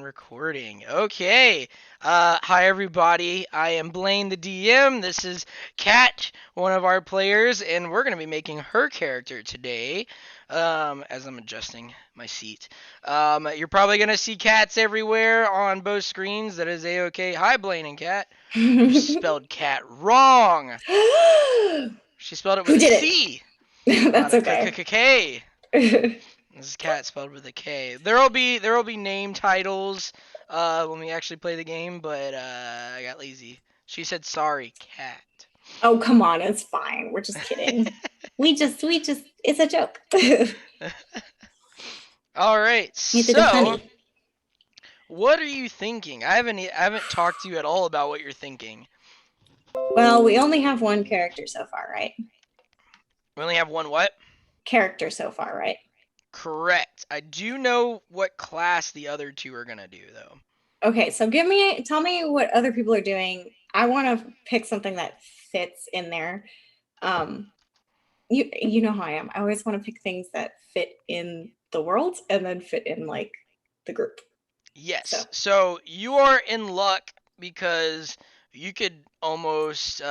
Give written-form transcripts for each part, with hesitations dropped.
recording. Okay. Hi everybody. I am Blaine the DM. This is Kat, one of our players, and we're gonna be making her character today. As I'm adjusting my seat. You're probably gonna see cats everywhere on both screens. That is a-okay. Hi Blaine and Kat. You spelled cat wrong. She spelled it with Who a did C, it? not That's a okay. k. This is cat spelled with a K. There will be name titles when we actually play the game, but I got lazy. She said sorry, cat. Oh, come on, it's fine. We're just kidding. We just, it's a joke. All right. You think it's So, funny. what are you thinking? I haven't talked to you at all about what you're thinking. Well, we only have one character so far, right? We only have one what? Character so far, right? Correct. I do know what class the other two are gonna do though. Okay, so tell me what other people are doing. I want to pick something that fits in there. Um, you know how I am. I always want to pick things that fit in the world and then fit in like the group. So, Yes. So you are in luck because you could almost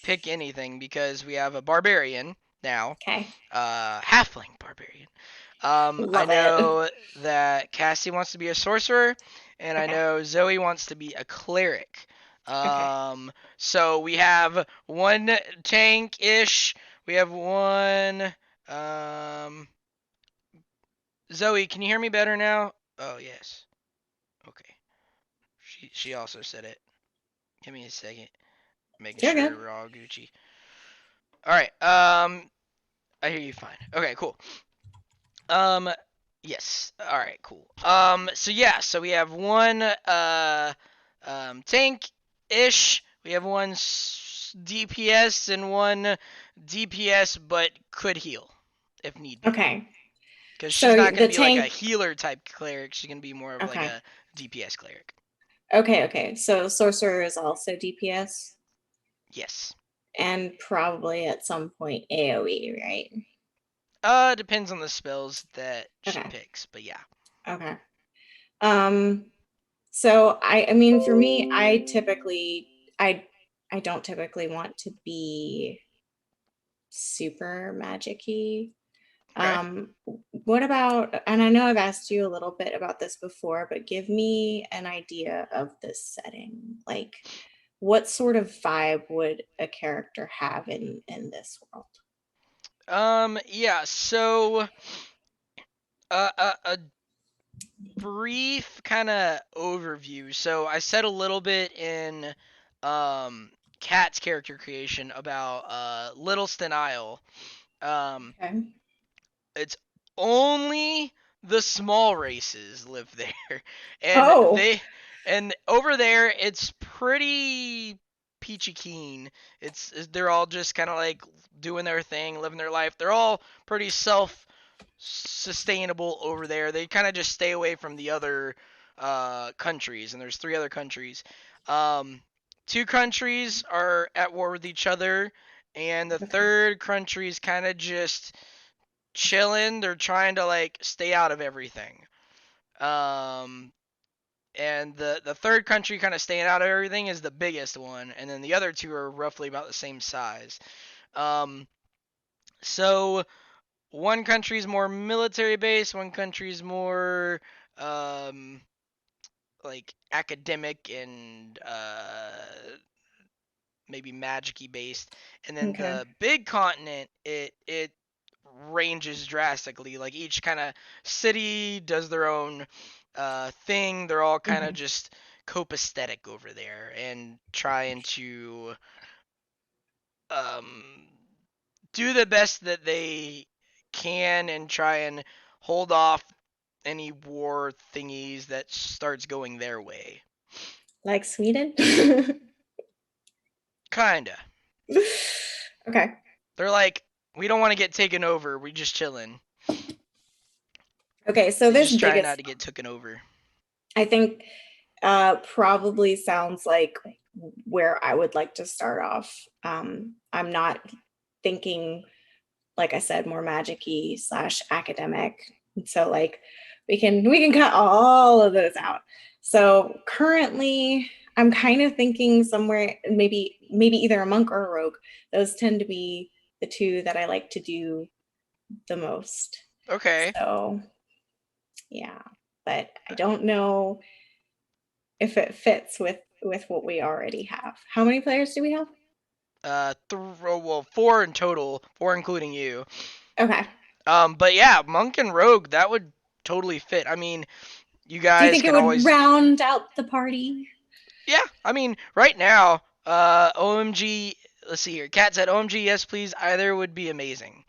pick anything because we have a barbarian now, okay. halfling barbarian. I Love it. know that Cassie wants to be a sorcerer, and I Okay. know Zoe wants to be a cleric. Okay. So we have one tank-ish. We have one. Um, Zoe, can you hear me better now? Oh yes. Okay. She also said it. Give me a second. Making You're good. sure we're all Gucci. All right. I hear you fine. Okay, cool. Um, yes. All right, cool. So yeah, so we have one tank ish. We have one DPS and one DPS, but could heal if need be. Okay. Because she's So not gonna the be like a tank, healer type cleric. She's gonna be more of like okay. a DPS cleric. Okay. So sorcerer is also DPS Yes. and probably at some point AoE, right? Depends on the spells that she Okay. picks, but yeah. Okay. Um, so I mean for me, I don't typically want to be super magic-y. Okay. What about, and I know I've asked you a little bit about this before, but give me an idea of this setting. Like, what sort of vibe would a character have in this world? Yeah, so a brief kind of overview. So I said a little bit in um Cat's character creation about Littleston Isle. Um Okay. it's only the small races live there. And Oh, they and over there it's pretty peachy keen. They're all just kind of like doing their thing, living their life. They're all pretty self sustainable over there. They kind of just stay away from the other countries, and there's three other countries. Um, two countries are at war with each other, and the okay. third country is kind of just chilling. They're trying to like stay out of everything. Um, and the third country kind of staying out of everything is the biggest one, and then the other two are roughly about the same size. Um, so one country's more military based, one country's more um, like academic and maybe magicy based, and then Okay. the big continent it ranges drastically. Like each kind of city does their own thing. They're all kind of Hmm. just copacetic over there and trying to um, do the best that they can and try and hold off any war thingies that starts going their way. Like Sweden? Kinda. Okay. They're like, we don't want to get taken over. We just chilling. Okay, so They this just try not biggest, to get taken over. I think, probably sounds like where I would like to start off. I'm not thinking, like I said, more magic-y slash academic. So like We can cut all of those out. So currently I'm kind of thinking somewhere maybe either a monk or a rogue. Those tend to be the two that I like to do the most. Okay. So yeah, but I don't know if it fits with what we already have. How many players do we have? Well, four in total, four including you. Okay. But yeah, monk and rogue, that would totally fit. I mean, you Do you guys think it can would always, round out the party? yeah. I mean, right now, OMG. Let's see here. Cat said, "OMG, yes, please." Either would be amazing.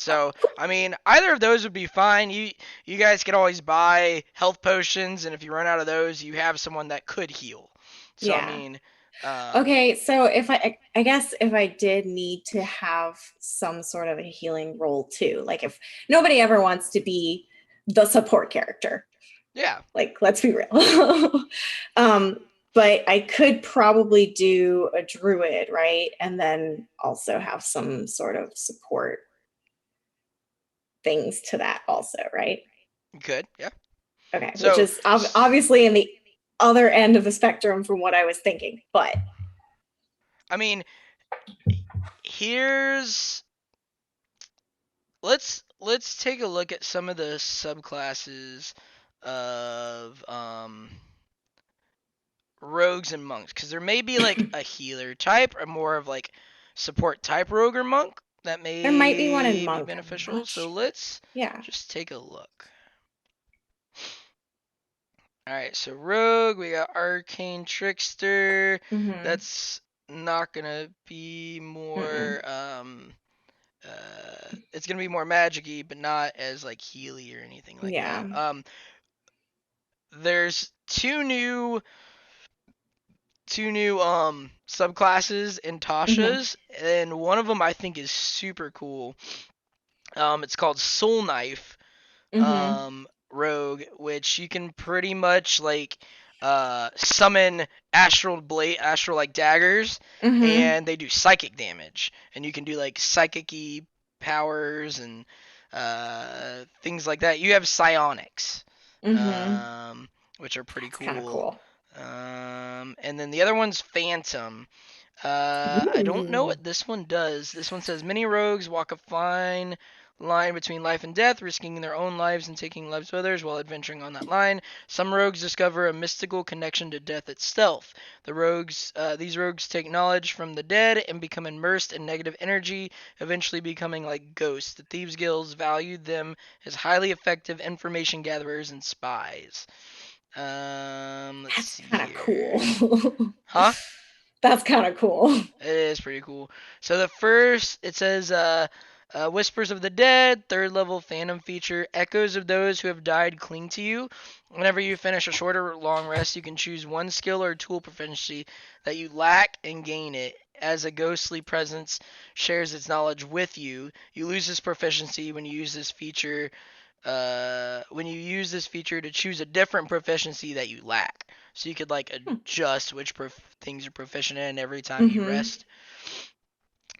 Oh, So, cool. I mean, either of those would be fine. You guys can always buy health potions, and if you run out of those, you have someone that could heal. So, I Yeah. mean, um, Okay, so if I guess if I did need to have some sort of a healing role too, like if nobody ever wants to be the support character, yeah, like let's be real. um, but I could probably do a druid, right? And then also have some sort of support things to that also, right? you could, yeah. Okay, which So, is obviously in the other end of the spectrum from what I was thinking, but I mean, here's let's take a look at some of the subclasses of rogues and monks, because there may be like a healer type or more of like support type rogue or monk that there might be one in may be monk. I'm beneficial. not So sure. let's Yeah. just take a look. All right, so rogue, we got arcane trickster. Mm-hmm. That's not gonna be Mm-mm. more it's gonna be more magicy, but not as like healy or anything like that. Yeah. There's two new subclasses in Mm-hmm. Tasha's, and one of them I think is super cool. It's called Soul Knife Mm-hmm. Rogue, which you can pretty much like summon astral like daggers, Mm-hmm. and they do psychic damage, and you can do like psychic powers and things like that. You have psionics, Mm-hmm. um, which are pretty That's kind of cool. cool. And then the other one's Phantom. I don't know Ooh. what this one does. This one says many rogues walk a fine line between life and death, risking their own lives and taking lives of others while adventuring on that line. Some rogues discover a mystical connection to death itself. These rogues take knowledge from the dead and become immersed in negative energy, eventually becoming like ghosts. The Thieves Guilds valued them as highly effective information gatherers and spies. Let's That's see kind of cool. here. Huh? That's kind of cool. It is pretty cool. So the first, it says, Whispers of the Dead, third level Phantom feature. Echoes of those who have died cling to you. Whenever you finish a short or long rest, you can choose one skill or tool proficiency that you lack and gain it. As a ghostly presence shares its knowledge with you, you lose this proficiency when you use this feature to choose a different proficiency that you lack. So you could like adjust which things you're proficient in every time you Mm-hmm. rest.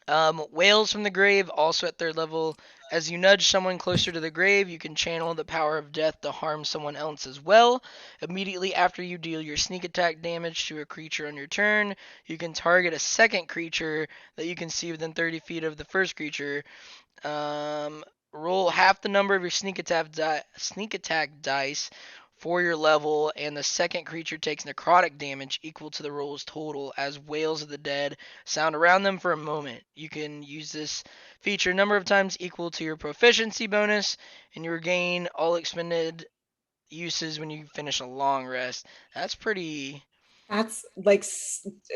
Wails from the grave, also at third level. As you nudge someone closer to the grave, you can channel the power of death to harm someone else as well. Immediately after you deal your sneak attack damage to a creature on your turn, you can target a second creature that you can see within 30 feet of the first creature. Um, Roll half the number of your sneak attack dice for your level, and the second creature takes necrotic damage equal to the roll's total as wails of the dead sound around them for a moment. You can use this feature a number of times equal to your proficiency bonus, and you regain all expended uses when you finish a long rest. That's pretty. That's like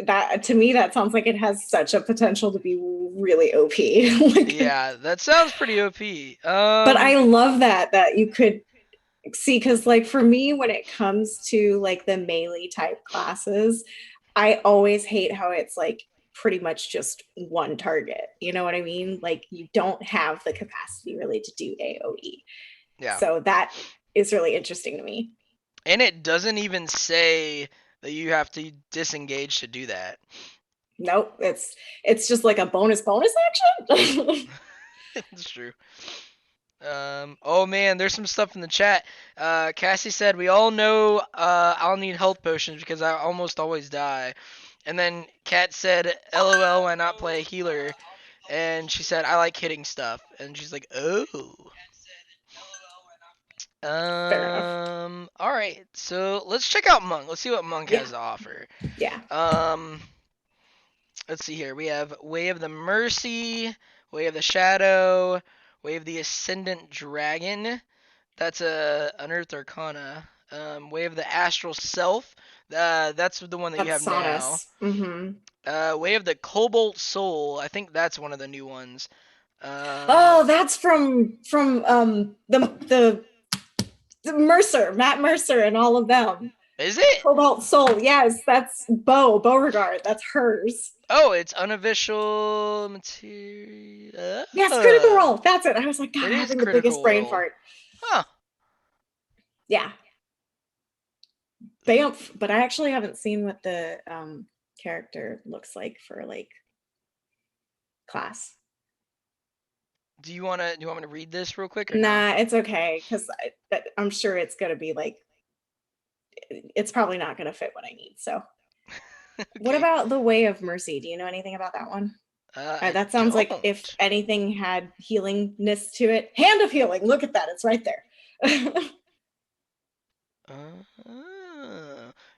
that to me. That sounds like it has such a potential to be really OP. like, Yeah, that sounds pretty OP. but I love that you could see because like for me, when it comes to like the melee type classes, I always hate how it's like pretty much just one target. You know what I mean? Like you don't have the capacity really to do AoE. Yeah. So that is really interesting to me. And it doesn't even say that you have to disengage to do that. Nope, it's just like a bonus action. It's true. Oh man, there's some stuff in the chat. Cassie said we all know I'll need health potions because I almost always die. And then Kat said, "LOL, why not play a healer?" And she said, "I like hitting stuff." And she's like, "Oh." Fair enough. All right. So let's check out Monk. Let's see what Monk Yeah. has to offer. Yeah. Um, let's see here. We have Way of the Mercy, Way of the Shadow, Way of the Ascendant Dragon. That's a Unearthed Arcana. Way of the Astral Self. That's the one that you That's have now. Sonus. Mm-hmm. Way of the Cobalt Soul. I think that's one of the new ones. Um, Oh, that's the Mercer, Matt Mercer, and all of them. is it? Cobalt Soul. Yes, that's Beauregard. That's hers. Oh, it's unofficial material. Yes, Critical Role. That's it. I was like, God, It I'm is having the biggest Critical brain Role. fart. Huh. Yeah. Bamf. But I actually haven't seen what the character looks like for like class. Do you want me to read this real quick or no? Nah, it's okay because I'm sure it's gonna be like it's probably not gonna fit what I need. So, what Okay. about the Way of Mercy? Do you know anything about that one? I That sounds like if don't. anything had healingness to it. Hand of Healing. Look at that. It's right there.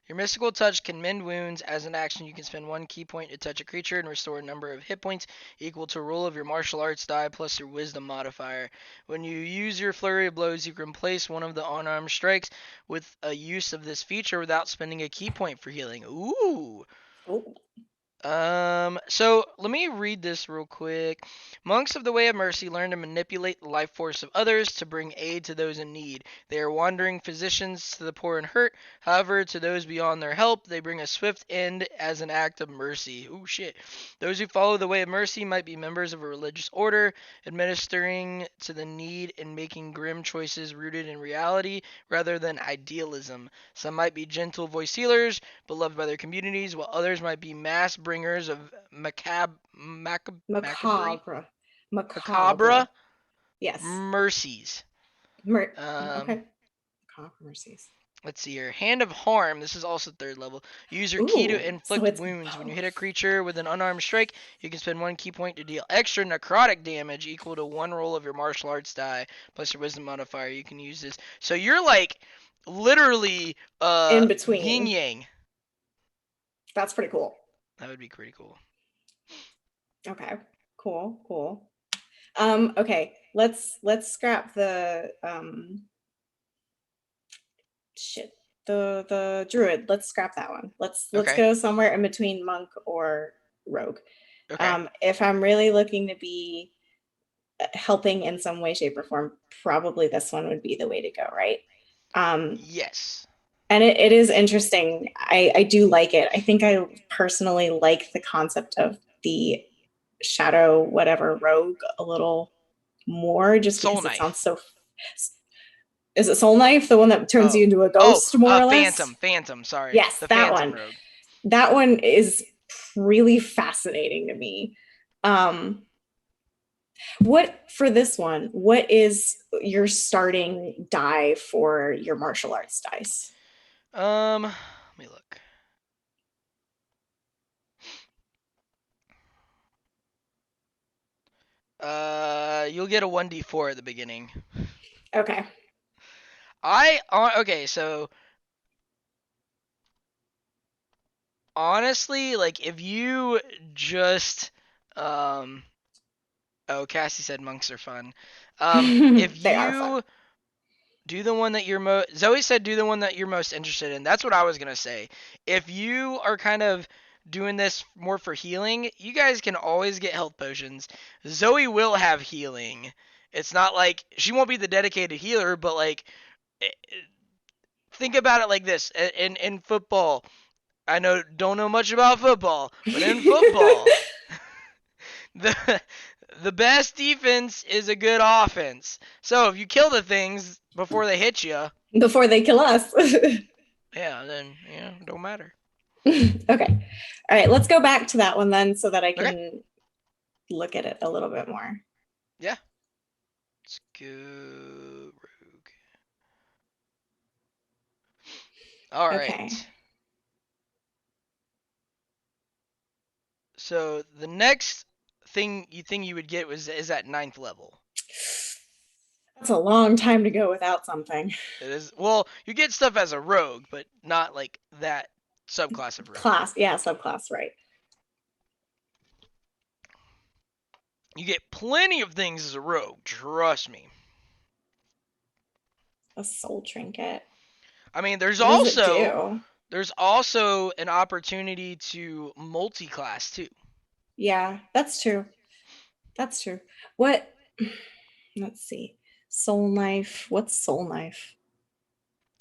Your mystical touch can mend wounds. As an action, you can spend one key point to touch a creature and restore a number of hit points equal to a roll of your martial arts die plus your wisdom modifier. When you use your flurry of blows, you can replace one of the unarmed strikes with a use of this feature without spending a key point for healing. Ooh. Oh, So let me read this real quick. Monks of the Way of Mercy learn to manipulate the life force of others to bring aid to those in need. They are wandering physicians to the poor and hurt. However, to those beyond their help, they bring a swift end as an act of mercy. Ooh, shit. Those who follow the Way of Mercy might be members of a religious order, administering to the need and making grim choices rooted in reality rather than idealism. Some might be gentle voice healers, beloved by their communities, while others might be mass bringers of macabre, macabre. macabre Macabre. Yes. mercies. Mer- Um, okay. Macabre mercies. let's see here. Hand of Harm. This is also third level. Use your key to Ooh, so inflict it's wounds. When you hit a both. creature with an unarmed strike, you can spend one key point to deal extra necrotic damage equal to one roll of your martial arts die plus your wisdom modifier. You can use this. So you're like literally In yin between. yang. That's pretty cool. That would be pretty cool. Okay. Cool. Cool. Okay. Let's scrap the shit. The druid. Let's scrap that one. Let's Okay. go somewhere in between monk or rogue. Okay. If I'm really looking to be helping in some way, shape, or form, probably this one would be the way to go, right? Um, Yes. and it is interesting. I do like it. I think I personally like the concept of the shadow whatever rogue a little more just Soul because it sounds Knife. so. Is it Soul Knife, the one that turns Oh. you into a Oh, ghost, more or less? Phantom. Phantom, sorry. Yes, The that Phantom one. Rogue. That one is really fascinating to me. Um, what for this one? What is your starting die for your martial arts dice? Let me look. You'll get a 1d4 at the beginning. Okay. Okay, so honestly, like if you just um oh, Cassie said monks are fun. If They are fun. you do the one that you're most Zoe said do the one that you're most interested in. That's what I was going to say. If you are kind of doing this more for healing, you guys can always get health potions. Zoe will have healing. It's not like she won't be the dedicated healer, but like think about it like this. In football, I don't know much about football, but in football, the the best defense is a good offense. So if you kill the things before they hit you, Before they kill us. yeah, then don't matter. Okay. All right, let's go back to that one then so that I Okay. can look at it a little bit more. Yeah. Let's go rogue. All Okay. right. So the next thing you would get is at 9th level. That's a long time to go without something. It is, well, you get stuff as a rogue, but not like that subclass of rogue. Class, yeah, subclass, right. You get plenty of things as a rogue, trust me. A soul trinket. I mean, What does it do? there's also an opportunity to multi-class too. Yeah, that's true. That's true. What? Let's see. Soul knife. What's soul knife?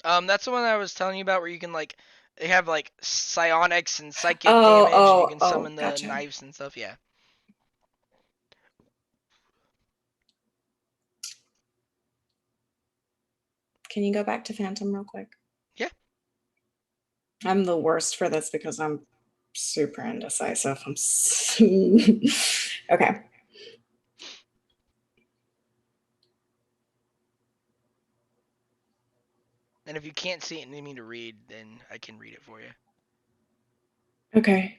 That's the one I was telling you about where you can like they have like psionics and psychic Oh, damage and you oh, can oh, summon the gotcha. knives and stuff, yeah. Can you go back to Phantom real quick? Yeah. I'm the worst for this because I'm super indecisive. Okay. And if you can't see it and need me to read, then I can read it for you. Okay.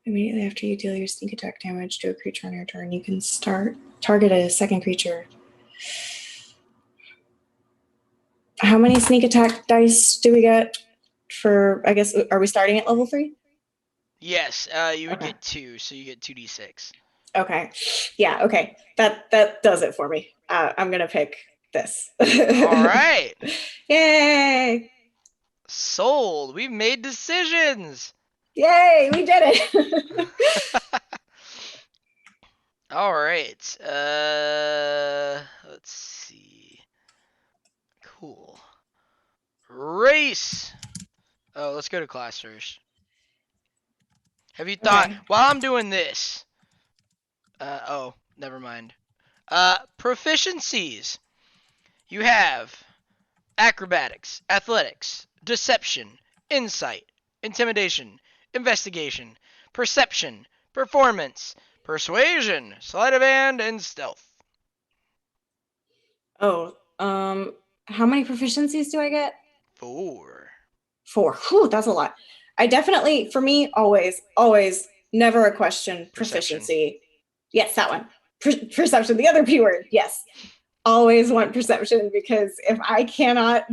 Immediately after you deal your sneak attack damage to a creature on your turn, you can start target a second creature. How many sneak attack dice do we get for, I guess, are we starting at level 3? Yes, you would Okay. get 2, so you get 2d6. Okay. Yeah, okay. That does it for me. I'm going to pick this. All right. Yay! Sold. We've made decisions. Yay, we did it. All right. Let's see. Cool. Race. Oh, let's go to class first. Have you thought Okay. while I'm doing this? Oh, never mind. Proficiencies. You have acrobatics, athletics, deception, insight, intimidation, investigation, perception, performance, persuasion, sleight of hand, and stealth. Oh, how many proficiencies do I get? 4. 4. Whew, that's a lot. I definitely, for me, always, never a question. Perception. Proficiency. Yes, that one. Perception, the other P word. Yes. Always want perception because if I cannot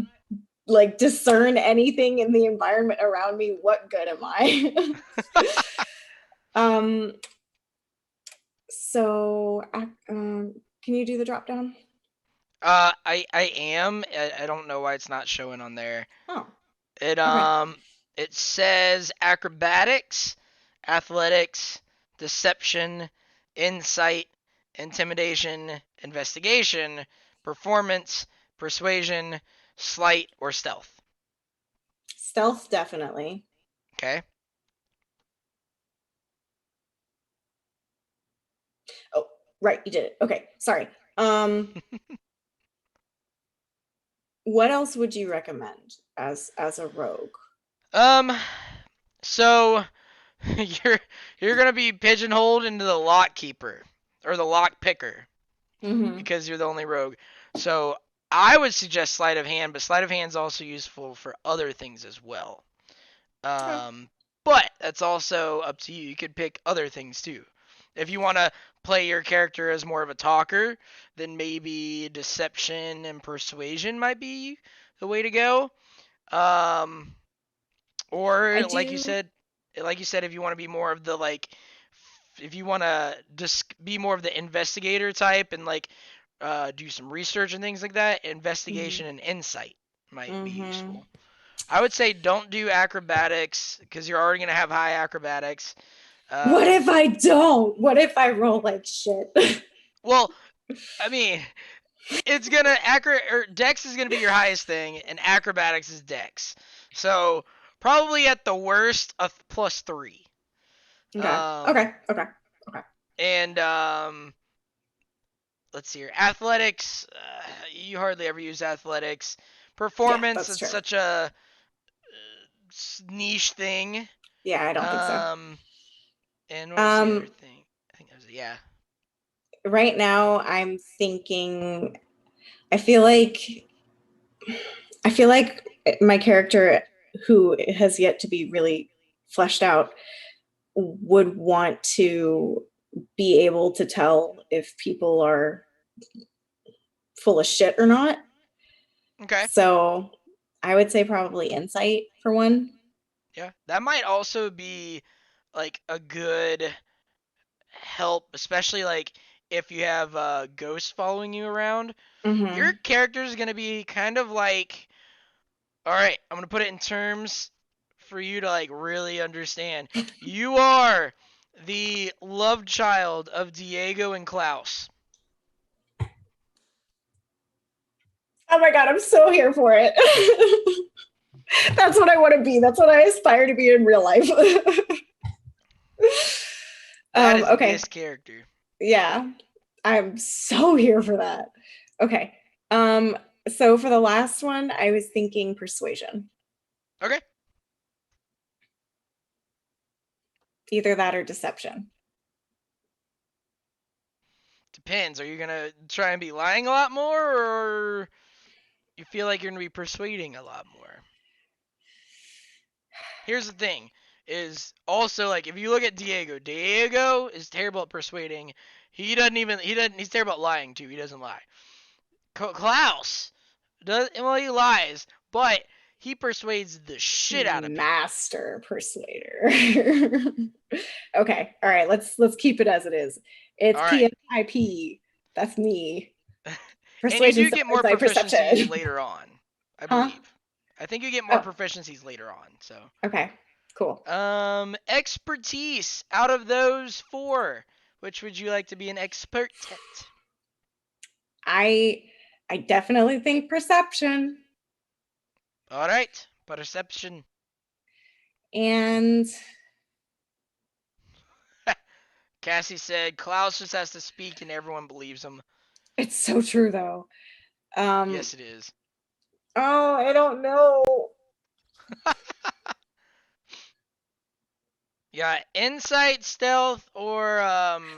like discern anything in the environment around me, what good am I? um, so, can you do the drop down? I am. I don't know why it's not showing on there. Oh, It okay. it says acrobatics, athletics, deception, insight, intimidation, investigation, performance, persuasion, sleight, or stealth. Stealth, definitely. Okay. Oh, right, you did it. Okay, sorry. What else would you recommend as a rogue? Um. So you're you're gonna be pigeonholed into the lock keeper or the lock picker Mm-hmm. because you're the only rogue. So I would suggest sleight of hand, but sleight of hand is also useful for other things as well. Okay. Um, but that's also up to you. You could pick other things too. If you want to play your character as more of a talker, then maybe deception and persuasion might be the way to go. Um, I or do. like you said, if you want to be more of the like, if you want to just be more of the investigator type and like do some research and things like that, Mm-hmm. investigation and insight might be Mm-hmm. useful. I would say don't do acrobatics because you're already gonna have high acrobatics. What Um, if I don't? What if I roll like shit? well, I mean, it's gonna Dex is gonna be your highest thing, and acrobatics is Dex. So probably at the worst a +3. Okay. Um, Okay. Okay. Okay. and let's see here, athletics. You hardly ever use athletics. Yeah, Performance, that's it's true. such a niche thing. Yeah, I don't think so. Um, and what was the other Um, thing? I think that was it. Yeah. Right now, I'm thinking. I feel like I feel like my character, who has yet to be really fleshed out, would want to be able to tell if people are full of shit or not. Okay. So I would say probably insight for one. Yeah. That might also be like a good help, especially like if you have ghosts following you around. Your Mm-hmm. character is gonna be kind of like, all right, I'm gonna put it in terms for you to like really understand. You are the love child of Diego and Klaus. Oh my god, I'm so here for it. That's what I want to be. That's what I aspire to be in real life. That is Okay. this character. Yeah. I'm so here for that. Okay. Um, so for the last one, I was thinking persuasion. Okay. Either that or deception. Depends. Are you gonna try and be lying a lot more, or you feel like you're gonna be persuading a lot more? Here's the thing: is also like if you look at Diego, Diego is terrible at persuading. He's terrible at lying too. He doesn't lie. Klaus does well. He lies, but he persuades the shit out of people. Master persuader. Okay. All right. Let's keep it as it is. It's All right. PSIP. That's me. And you Persuasion, do self get more insight, proficiencies perception. later on, I Huh? believe. I think you get more Oh, proficiencies later on. So, okay. Cool. expertise out of those four, which would you like to be an expert at? I I definitely think perception. All right, perception. And Cassie said Klaus just has to speak and everyone believes him. it's so true though. Um Yes, it is. oh, I don't know. Yeah, insight, stealth, or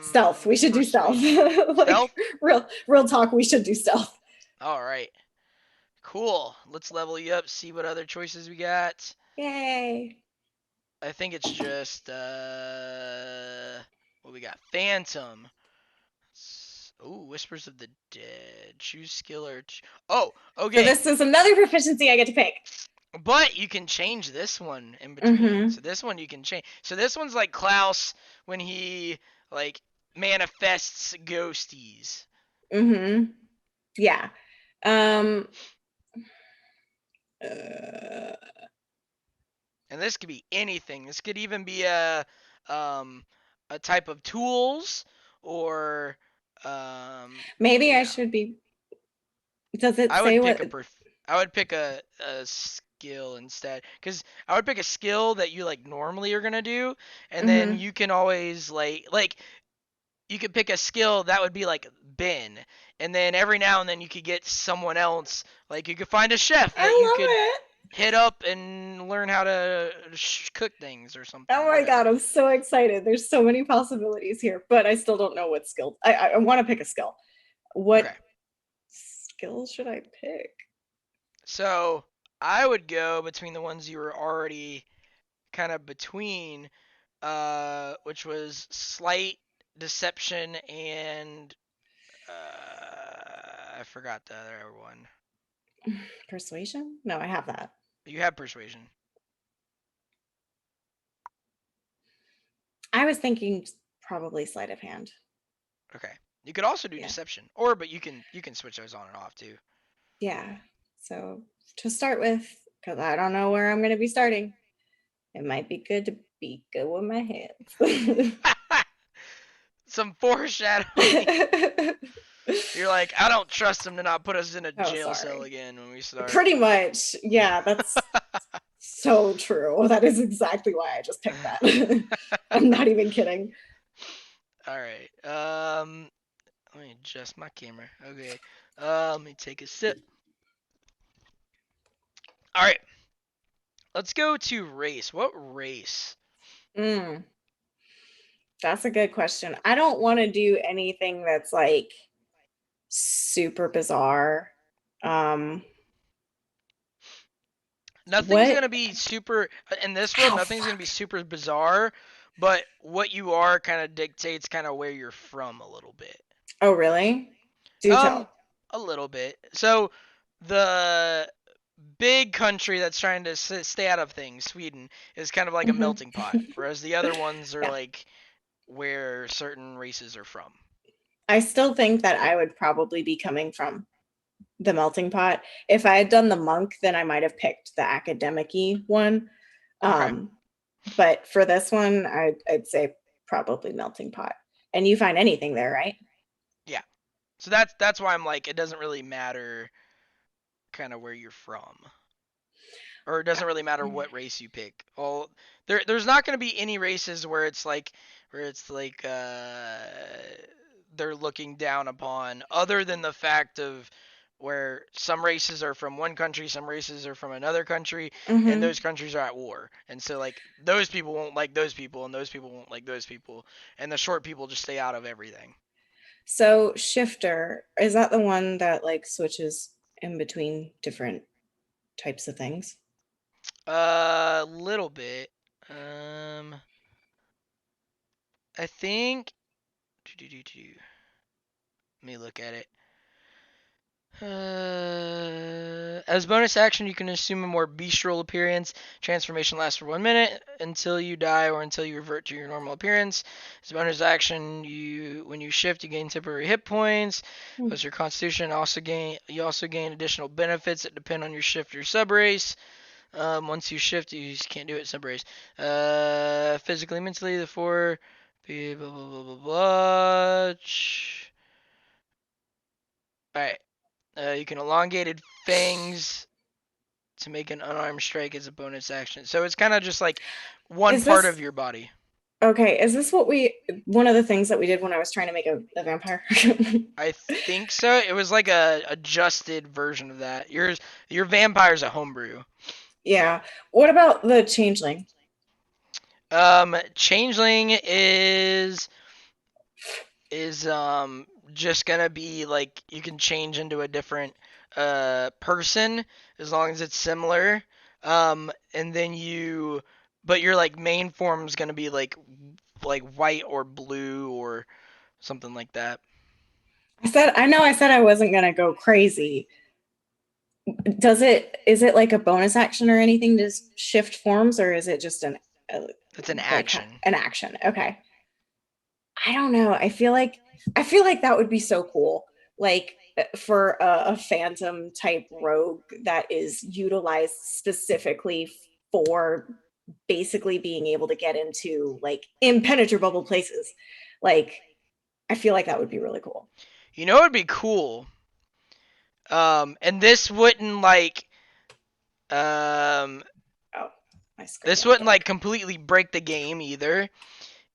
Stealth. We should do stealth. persuasion. Like Stealth. real talk, we should do stealth. All right. Cool. Let's level you up. See what other choices we got. Yay. I think it's just what we got. Phantom. Ooh, Whispers of the Dead. Choose skill or oh, So okay. this is another proficiency I get to pick. But you can change this one in between. Mm-hmm. So this one you can change. So this one's like Klaus when he like manifests ghosties. Mm-hmm. Yeah. Um uh, And this could be anything. This could even be um a type of tools or maybe I yeah. should be. Does it I say would pick what? a I would pick a skill instead cuz I would pick a skill that you like normally are going to do and then Mm-hmm. you can always like you could pick a skill that would be like Ben and then every now and then you could get someone else like you could find a chef that you I could love it. hit up and learn how to cook things or Oh something my god, whatever. I'm so excited. There's so many possibilities here, but I still don't know what skill. I want to pick a skill. What Okay. skill should I pick? So I would go between the ones you were already kind of between, which was slight deception and I forgot the other one. Persuasion? No, I have that. You have persuasion. I was thinking probably sleight of hand. Okay. You could also do Yeah. deception, or but you can switch those on and off too. Yeah. So to start with, because I don't know where I'm going to be starting, it might be good to be good with my hands. Some foreshadowing. You're like, I don't trust him to not put us in a Oh, jail cell sorry. again when we start. Pretty much. Yeah, that's so true. That is exactly why I just picked that. I'm not even kidding. All right. Let me adjust my camera. Okay. Let me take a sip. All right. Let's go to race. What race? Mm. That's a good question. I don't want to do anything that's like super bizarre. Um, Nothing's what? gonna be super in this world. Oh, Nothing's gonna fuck. be super bizarre, but what you are kind of dictates kind of where you're from a little bit. Oh, really? Do Um, tell. a little bit. So the big country that's trying to stay out of things, Sweden, is kind of like a Hmm. melting pot, whereas the other ones are Yeah. like where certain races are from. I still think that I would probably be coming from the melting pot. If I had done the monk, then I might have picked the academic-y one. Okay. Um, but for this one, I'd say probably melting pot. And you find anything there, right? Yeah. So that's why I'm like it doesn't really matter kind of where you're from. Or it doesn't really matter what race you pick. Well, there's not going to be any races where it's like they're looking down upon, other than the fact of where some races are from one country, some races are from another country, and Mm-hmm. those countries are at war, and so like those people won't like those people, and those people won't like those people, and the short people just stay out of everything. So shifter, is that the one that like switches in between different types of things? A little bit. I think. Let me look at it. As bonus action, you can assume a more bestial appearance. Transformation lasts for 1 minute until you die or until you revert to your normal appearance. As bonus action, when you shift, you gain temporary hit points. Hmm. Plus your constitution. You also gain additional benefits that depend on your shift or subrace. Once you shift, you just can't do it subrace. Physically, mentally, the four. Blah blah blah blah blah. All right. You can elongated fangs to make an unarmed strike as a bonus action. So it's kind of just like one Is part of this your body. okay? Is this one of the things that we did when I was trying to make a vampire? I think so. It was like a adjusted version of that. Your vampire's a homebrew. Yeah. What about the changeling? Changeling is just gonna be like you can change into a different person as long as it's similar. And then but your like main form is gonna be like white or blue or something like that. I said I wasn't gonna go crazy. Is it like a bonus action or anything to shift forms, or is it just uh, That's an like action. an action? Okay. I don't know. I feel like that would be so cool. Like for a phantom type rogue that is utilized specifically for basically being able to get into like impenetrable places. Like I feel like that would be really cool. You know, it'd be cool. And um, Oh, my screen this went wouldn't dark. like completely break the game either.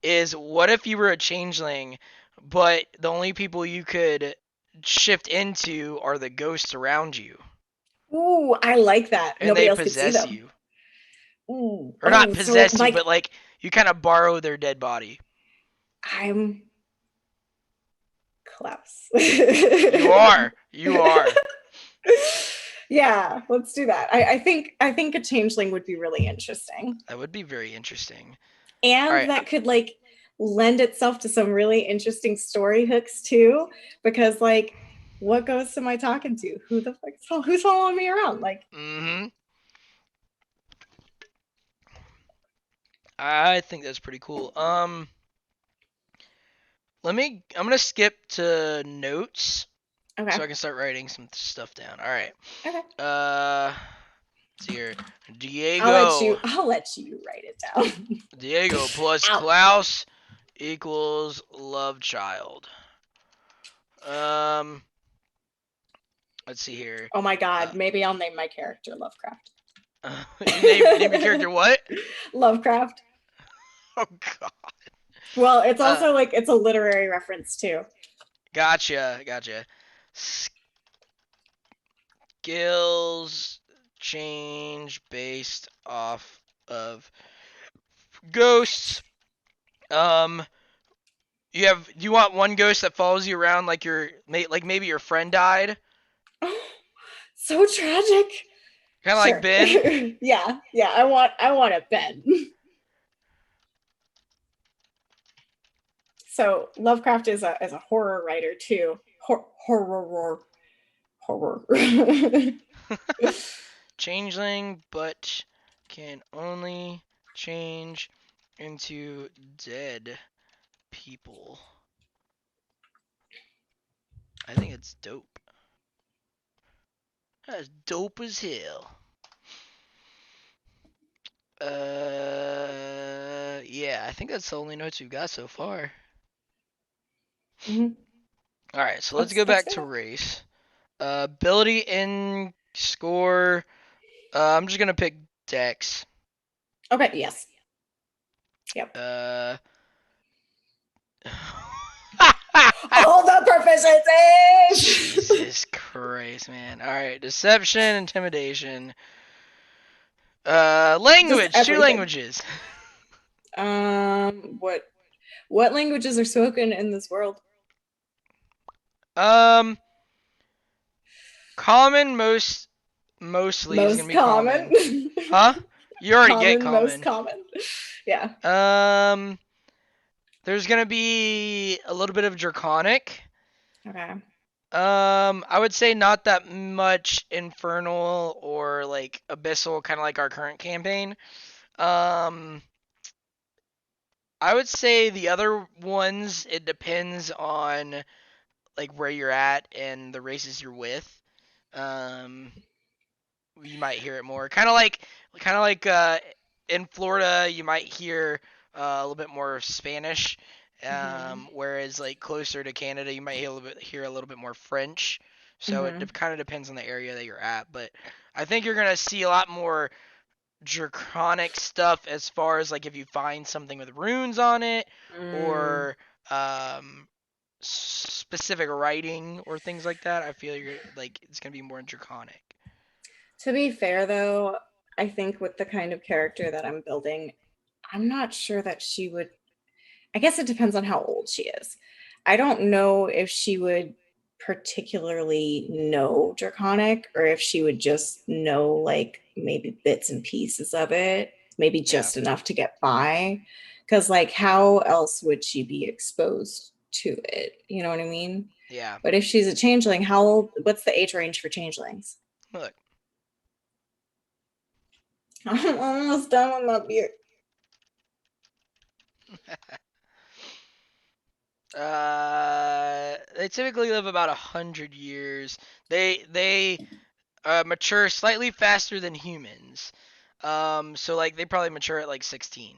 Is what if you were a changeling, but the only people you could shift into are the ghosts around you, Ooh, I like that. and Nobody they else could see possess them. you, Ooh, or not oh, so possess you, like but like you kind of borrow their dead body. I'm Klaus. You are. Yeah, let's do that. I think a changeling would be really interesting. That would be very interesting. All And right. that could like lend itself to some really interesting story hooks too. Because like what ghost am I talking to? Who the fuck who's following me around? Like, Mhm. I think that's pretty cool. I'm gonna skip to notes okay, so I can start writing some stuff down. All right. okay. Let's see here. Diego. I'll let you write it down. Diego plus Out. Klaus equals love child. Um, let's see here. Oh my Uh, god, maybe I'll name my character Lovecraft. you name your character what? Lovecraft. Oh God. Well, it's Uh, also like it's a literary reference too. gotcha. Skills change based off of ghosts. Um, You want one ghost that follows you around like maybe your friend died, Oh, so tragic. kind of like Sure. Ben. Yeah, yeah. I want a Ben. So Lovecraft is a horror writer too. Horror. Changeling, but can only change into dead people. I think it's dope. That's dope as hell. Yeah, I think that's the only notes we've got so far. Mhm. All right, so let's That's go that's back good. to race. Ability in score. I'm just gonna pick Dex. Okay. Yes. Yep. Uh. All the proficiencies. Jesus Christ, man. All right, deception, intimidation. Just Language, two everything. languages. What languages are spoken in this world? Um, common mostly is gonna Most be common. common. Huh? You already get Common, most common. common. Yeah. Um, there's gonna be a little bit of draconic. Okay. I would say not that much infernal or like abyssal, kind of like our current campaign. Um, I would say the other ones, it depends on like where you're at and the races you're with. Um, you might hear it more. Kind of like in Florida, you might hear a little bit more Spanish. Mhm. Whereas like closer to Canada, you might hear a little bit more French. So it Mhm. kind of depends on the area that you're at. But I think you're gonna see a lot more draconic stuff as far as like if you find something with runes on it Mm. or um specific writing or things like that. I feel you're like it's gonna be more draconic. To be fair, though, I think with the kind of character that I'm building, I'm not sure that she would. I guess it depends on how old she is. I don't know if she would particularly know Draconic or if she would just know like maybe bits and pieces of it, maybe Yeah, just enough to get by. Because, like, how else would she be exposed to it? You know what I mean? yeah. But if she's a changeling, how old? What's the age range for changelings? Look, I'm almost done with my beer. they typically live about 100 years. They mature slightly faster than humans. So like they probably mature at like 16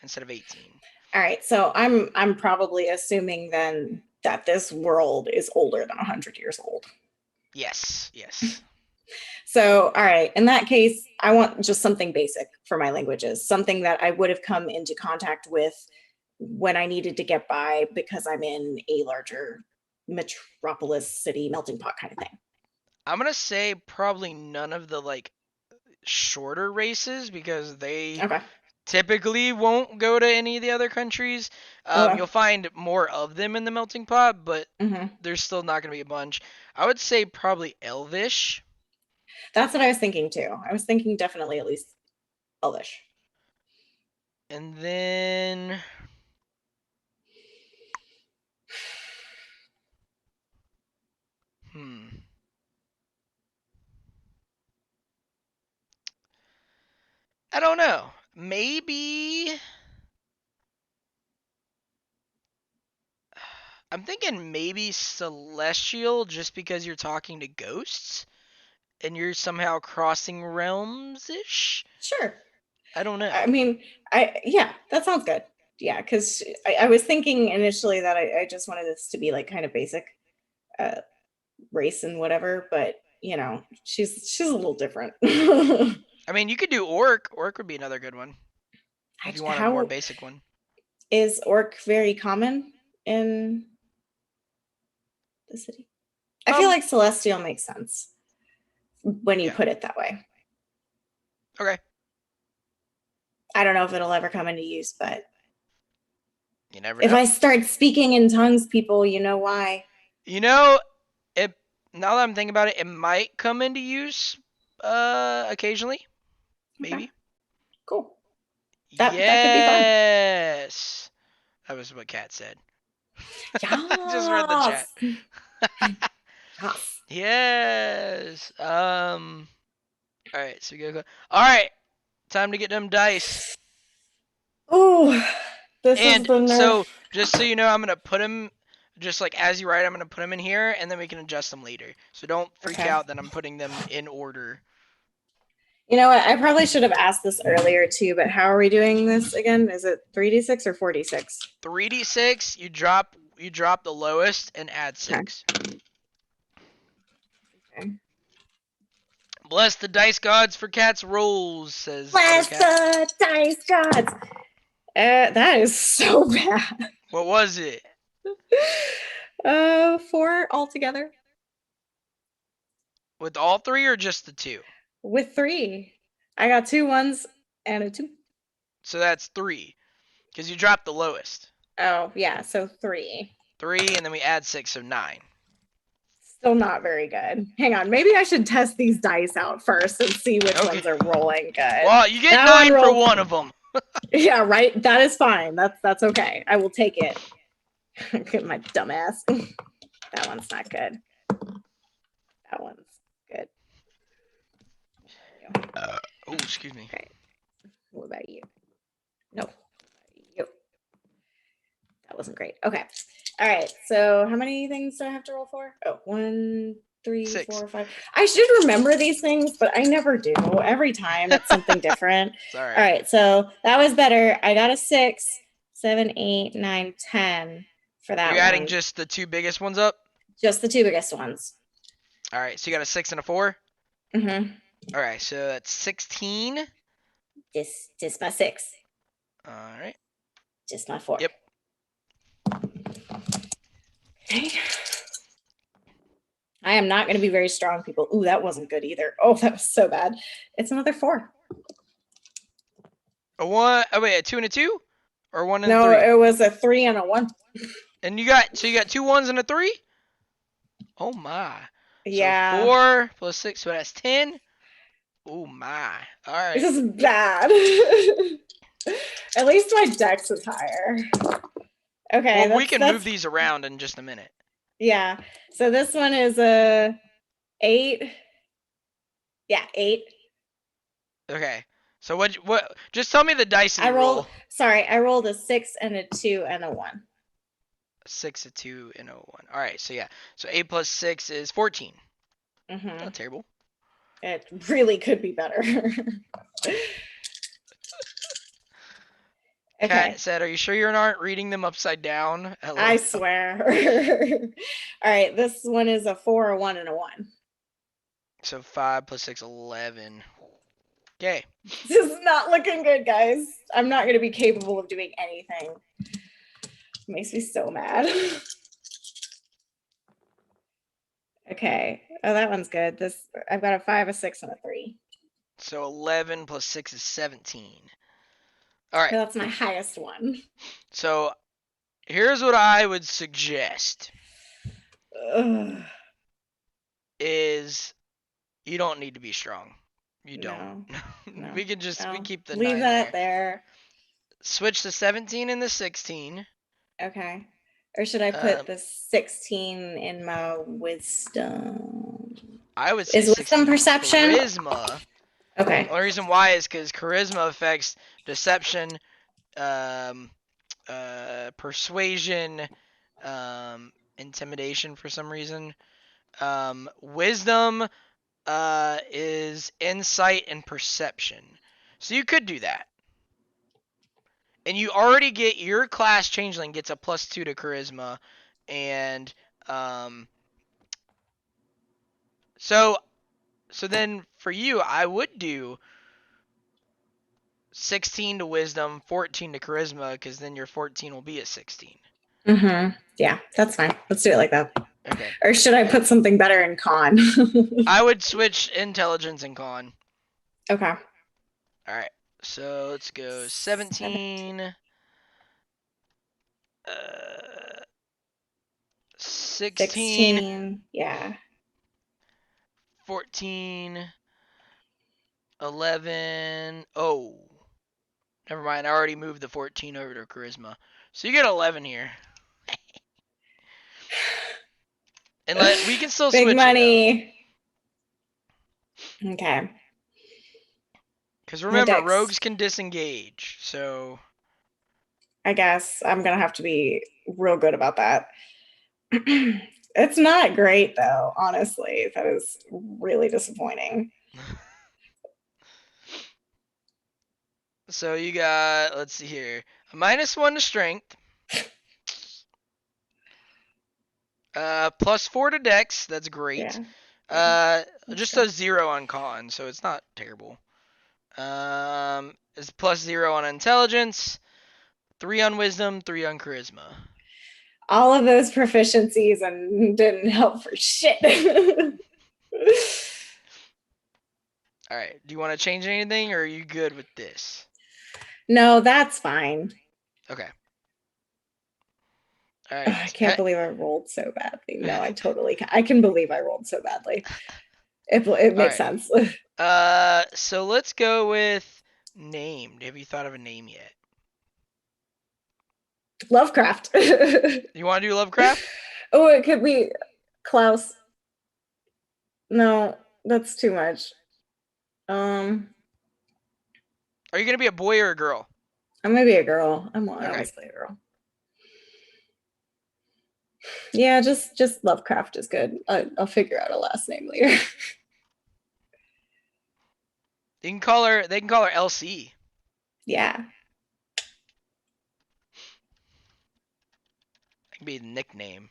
instead of 18. All right, so I'm probably assuming then that this world is older than 100 years old. Yes, yes. So, all right, in that case, I want just something basic for my languages, something that I would have come into contact with when I needed to get by because I'm in a larger metropolis city melting pot kind of thing. I'm gonna say probably none of the like shorter races because they Okay. typically won't go to any of the other countries. Okay. You'll find more of them in the melting pot, but Hmm. there's still not going to be a bunch. I would say probably Elvish, That's what I was thinking too. I was thinking definitely at least Elvish. and then hmm, I don't know. Maybe I'm thinking maybe Celestial, just because you're talking to ghosts and you're somehow crossing realms ish. Sure. I don't I know. mean, yeah, that sounds good. Yeah, because I was thinking initially that I just wanted this to be like kind of basic uh, race and whatever, but she's a little different. I mean, you could do Orc. Orc would be another good one if you want a more How basic one. is orc very common in the city? I feel Um, like celestial makes sense when you yeah. put it that way. Okay. I don't know if it'll ever come into use, but You never If know. I start speaking in tongues, people, you know why. You know, it. Now that I'm thinking about it, it might come into use, occasionally, Okay, maybe. cool. That could be fun. Yes, that was what Kat said. I just read the chat. Yes. Yes. Yes. All right, so we go. All right, time to get them dice. Oh, this is And the nerf. so, just so you know, I'm gonna put them, just like as you write, I'm gonna put them in here, and then we can adjust them later. So don't freak Okay. out that I'm putting them in order. You know what? I probably should have asked this earlier too, but how are we doing this again? Is it 3d6 or 4d6? 3d6. You drop the lowest and add Okay. 6. Okay. Bless the dice gods for Cat's rolls, says other Bless Cat. the dice gods. That is so bad. What was it? 4 altogether With all 3 or just the 2? with 3. I got 2 1s and a 2. So that's 3, because you dropped the lowest. Oh, yeah, so 3. 3, and then we add 6, so 9. Still not very good. Hang on, maybe I should test these dice out first and see which Okay. ones are rolling good. Well, you get That 9 one for rolled. one of them. Yeah, right. That is fine. That's okay. I will take it. Get my dumbass. That one's not good. That one's good. Oh, excuse me. Okay. What about you? No. You. That wasn't great. Okay. All right. So how many things do I have to roll for? Oh, 1, 3, 6. 4, 5. I should remember these things, but I never do. Every time it's something different. It's all right. All right. So that was better. I got a 6, 7, 8, 9, 10 for that You're adding one. just the 2 biggest ones up? Just the 2 biggest ones. All right, so you got a 6 and a 4? Mm-hmm. All right, so that's 16. Just my 6. All right. Just my 4. Yep. Okay. I am not going to be very strong, people. Ooh, that wasn't good either. Oh, that was so bad. It's another 4. A 1. Oh, wait, a 2 and a 2? Or 1 and No, 3? it was a 3 and a 1. And you got 2 1s and a 3? Oh, my. Yeah. So 4 plus 6, so that's 10. Oh, my. All right. This is bad. At least my dex is higher. Okay. Well, we can move that's these around in just a minute. yeah. So this one is a 8. Yeah, 8. Okay. So what? Just tell me the dice that I you roll. Sorry, I rolled a 6 and a 2 and a 1. 6, a 2, and a 1. All right, so yeah. So 8 plus 6 is 14. Mm-hmm. Not terrible. It really could be better. Okay. Kat said, "Are you sure you aren't reading them upside down?" Hello. I swear. All right, this one is a 4, a 1, and a 1. So 5 plus 6, 11. Okay. This is not looking good, guys. I'm not going to be capable of doing anything. It makes me so mad. Okay. Oh, that one's good. I've got a 5, a 6, and a 3. So 11 plus 6 is 17. All right. That's my highest one. So here's what I would suggest. Ugh. Is you don't need to be strong. You don't. No. We can just we keep the leave 9 that there. there. Switch the 17 and the 16. Okay. Or should I put the 16 in my wisdom? I would say Is wisdom perception? Charisma. Okay. The only reason why is because charisma affects deception, persuasion, intimidation for some reason. Wisdom is insight and perception. So you could do that. And you already get your class changeling gets a +2 to charisma, and so then for you I would do 16 to wisdom, 14 to charisma, because then your 14 will be a 16. Mm-hmm. Yeah, that's fine. Let's do it like that. Okay. Or should I put something better in con? I would switch intelligence and con. Okay. All right. So let's go 17. 16, 16. Yeah. 14, 11. Oh, never mind. I already moved the 14 over to charisma. So you get 11 here. And we can still Big switch it up. money. Okay. Because My remember, dex. rogues can disengage. So I guess I'm gonna have to be real good about that. It's not great though, honestly. That is really disappointing. so you got, let's see here, a -1 to strength, +4 to dex, that's great. Yeah. Yeah. That's Just fair. a 0 on con, so it's not terrible. It's +0 on intelligence, 3 on wisdom, 3 on charisma. All of those proficiencies and didn't help for shit. All right. Do you want to change anything, or are you good with this? No, that's fine. Okay. All Ugh, I right. can't believe I rolled so badly. No, I totally can. I can believe I rolled so badly. It All makes right. sense. So let's go with named. Have you thought of a name yet? Lovecraft. You want to do Lovecraft? Oh, it could be Klaus. No, that's too much. Um, Are you gonna be a boy or a girl? I'm gonna be a girl. I Okay. always play a girl. Yeah, just Lovecraft is good. I'll figure out a last name later. They can call her. They can call her LC. Yeah. That can be the nickname.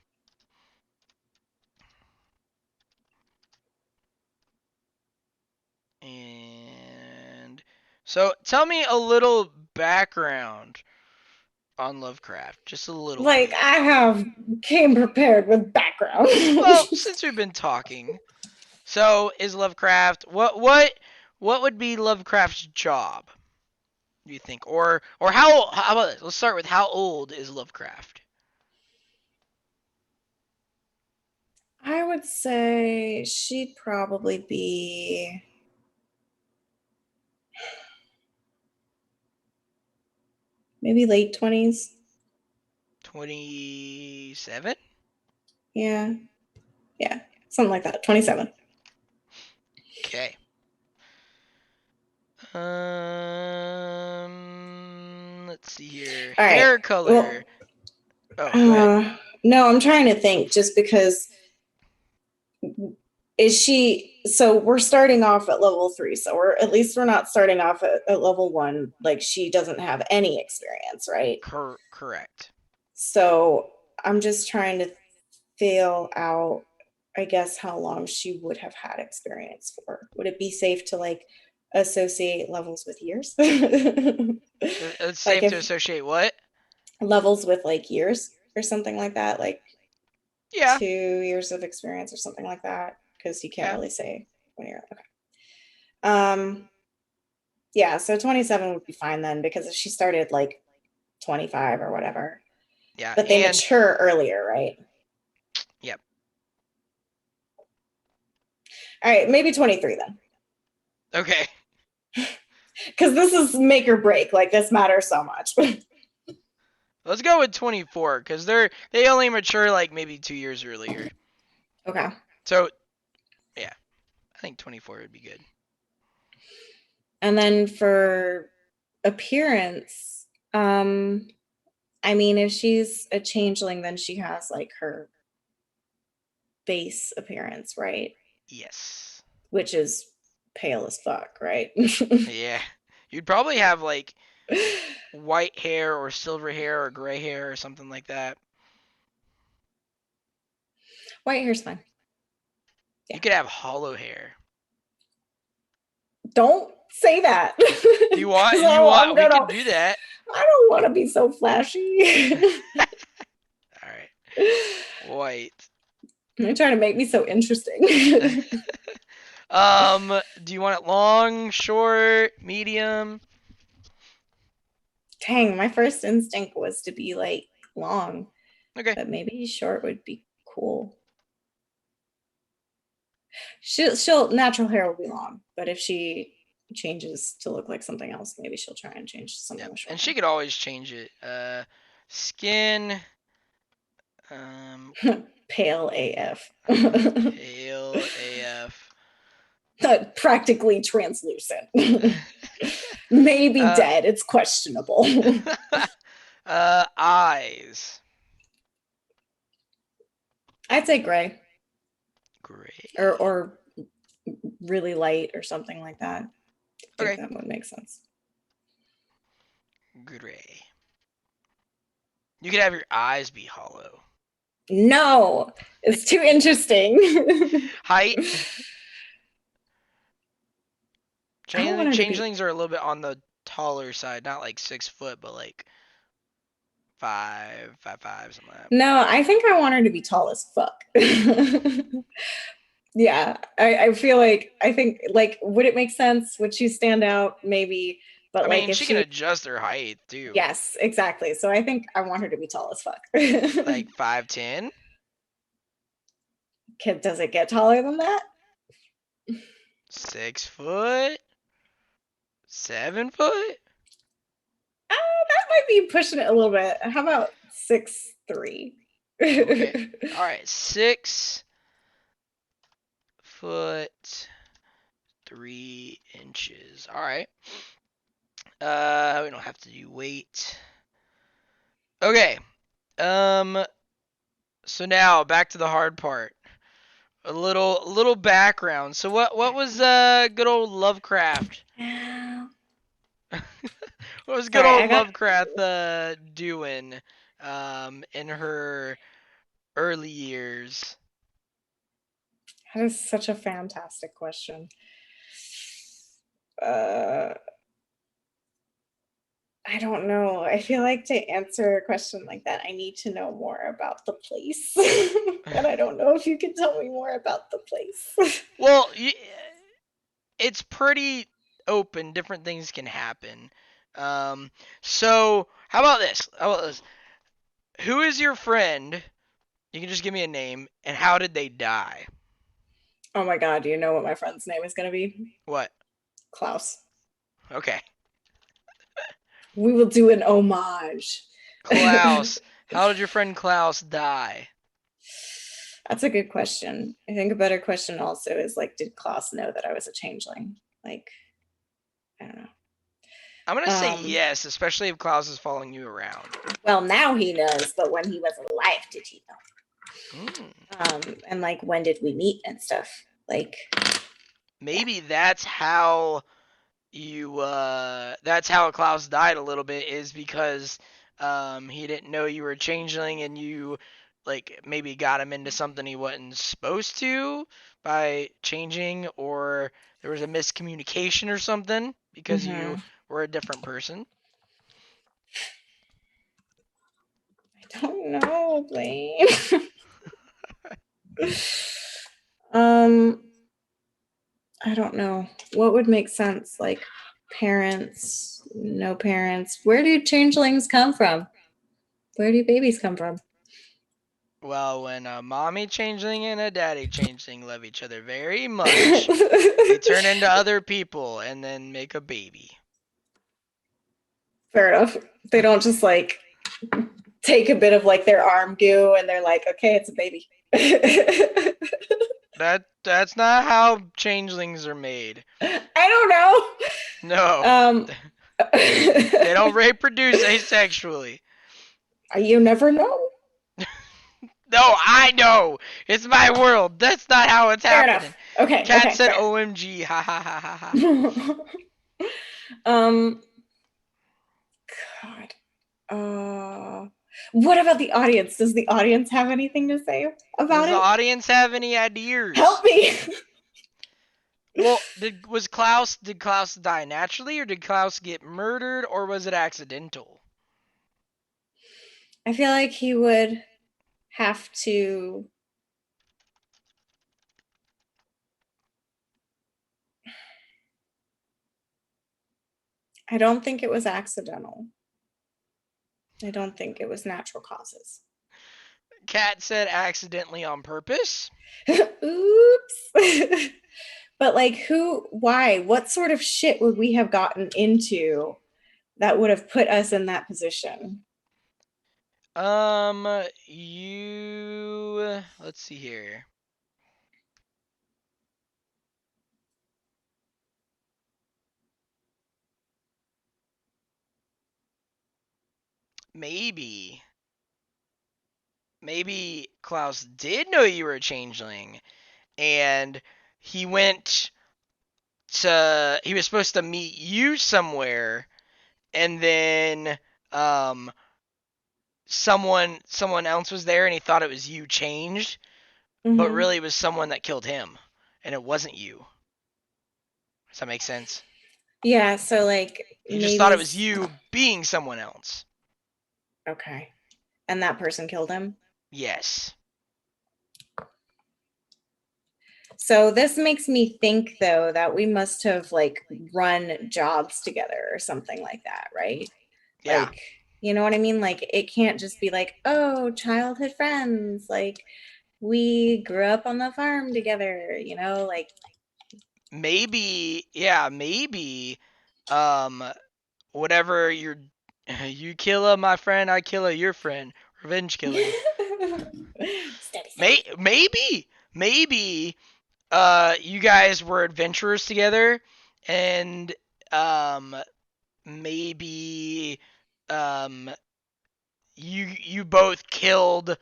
And so, tell me a little background on Lovecraft, just a little Like bit. I have came prepared with background. Well, since we've been talking, so is Lovecraft. What would be Lovecraft's job? Do you think, or how about this? Let's start with how old is Lovecraft? I would say she'd probably be maybe late 20s. 27. Yeah. Yeah. Something like that. 27. Okay. Let's see here. All right. Hair color. Well, Oh, go ahead. no, I'm trying to think just because is she so we're starting off at level 3, so we're at least we're not starting off at level 1 like she doesn't have any experience, right? Correct. So I'm just trying to feel out, I guess, how long she would have had experience for. Would it be safe to like associate levels with years? It's Like safe to if associate what? levels with like years or something like that, like Yeah. 2 years of experience or something like that, because you can't Yeah. really say when you're okay. Um, yeah, so 27 would be fine then because if she started like 25 or whatever, Yeah. but they And mature earlier, right? yep. All right, maybe 23 then. Okay. Because this is make or break. Like this matters so much. Let's go with 24 because they only mature like maybe 2 years earlier. Okay. So yeah, I think 24 would be good. And then for appearance, I mean, if she's a changeling, then she has like her base appearance, right? Yes. Which is pale as fuck, right? Yeah. You'd probably have like white hair or silver hair or gray hair or something like that. White hair's fine. You Yeah. could have hollow hair. Don't say that. Do you want? Do you So want? We could do that. I don't want to be so flashy. All right. White. You're trying to make me so interesting. Do you want it long, short, medium? Dang, my first instinct was to be like long, Okay. but maybe short would be cool. She'll natural hair will be long, but if she changes to look like something else, maybe she'll try and change to something Yep. with short And she could always change it. Skin. hair. Pale AF. Pale AF. Practically translucent. Maybe uh, dead. It's questionable. eyes. I'd say gray Gray. or really light or something like that. I think Okay. that would make sense. Gray. You could have your eyes be hollow. No, it's too interesting. Height. I don't want her to be. Changelings are a little bit on the taller side, not like 6 foot, but like 5'5", something like that. No, I think I want her to be tall as fuck. Yeah, I feel like I think like would it make sense? Would she stand out? Maybe, I but like mean, if she can she, adjust her height too, yes, exactly. So I think I want her to be tall as fuck. like 5'10". Does it get taller than that? 6 foot, 7 foot. That might be pushing it a little bit. How about 6'3"? Okay, all right, 6 foot 3 inches. All right. We don't have to do weight. Okay. Um. So now back to the hard part. A little background. So what was good old Lovecraft? What was good Sorry, I old got Lovecraft doing in her early years? that is such a fantastic question. Uh, I don't know. I feel like to answer a question like that, I need to know more about the place. And I don't know if you can tell me more about the place. Well, it's pretty open. Different things can happen. So how about this? How about this? Who is your friend? You can just give me a name. And how did they die? Oh my God, do you know what my friend's name is going to be? What? Klaus. Okay. We will do an homage. Klaus. How did your friend Klaus die? That's a good question. I think a better question also is like, did Klaus know that I was a changeling? Like, I don't know. I'm gonna say Um, yes, especially if Klaus is following you around. well, now he knows, but when he was alive, did he know? Mm. And like, when did we meet and stuff? Like, yeah. Maybe that's how that's how Klaus died a little bit, is because he didn't know you were a changeling, and you like maybe got him into something he wasn't supposed to by changing, or there was a miscommunication or something because you Mm-hmm. were a different person. I don't know, Blaine. um, I don't know. What would make sense? Like parents, no parents. Where do changelings come from? Where do babies come from? Well, when a mommy changeling and a daddy changeling love each other very much, they turn into other people and then make a baby. Fair enough. They don't just like take a bit of like their arm goo and they're like, okay, it's a baby. That's not how changelings are made. I No. don't know. They don't reproduce asexually. You never know. No, I know. It's my world. That's not how it's Fair happening. enough. Okay, Cat okay, said fair. OMG. Ha ha ha ha ha. um, God. What about the audience? Does the audience have anything to say Does about the it? audience have any ideas? Help me. Well, did Klaus die naturally, or did Klaus get murdered, or was it accidental? I feel like he would have to. I don't think it was accidental. I don't think it was natural causes. Cat said accidentally on purpose. Oops. But like, who, why, what sort of shit would we have gotten into that would have put us in that position? Let's see here. Maybe, maybe Klaus did know you were a changeling, and he went he was supposed to meet you somewhere, and then um, someone else was there, and he thought it was you changed, but Mm-hmm. really it was someone that killed him, and it wasn't you. Does that make sense? Yeah, so like He just thought maybe, it was you being someone else. okay. And that person killed him. Yes. So this makes me think though that we must have like run jobs together or something like that, right? Yeah. Like, you know what I mean? Like it can't just be like, oh, childhood friends, like we grew up on the farm together, like Maybe. Yeah. Maybe. Um. Whatever you're. You kill a my friend, I kill a your friend. Revenge killing. steady, steady. Maybe. You guys were adventurers together, and um. Maybe. Um. You both killed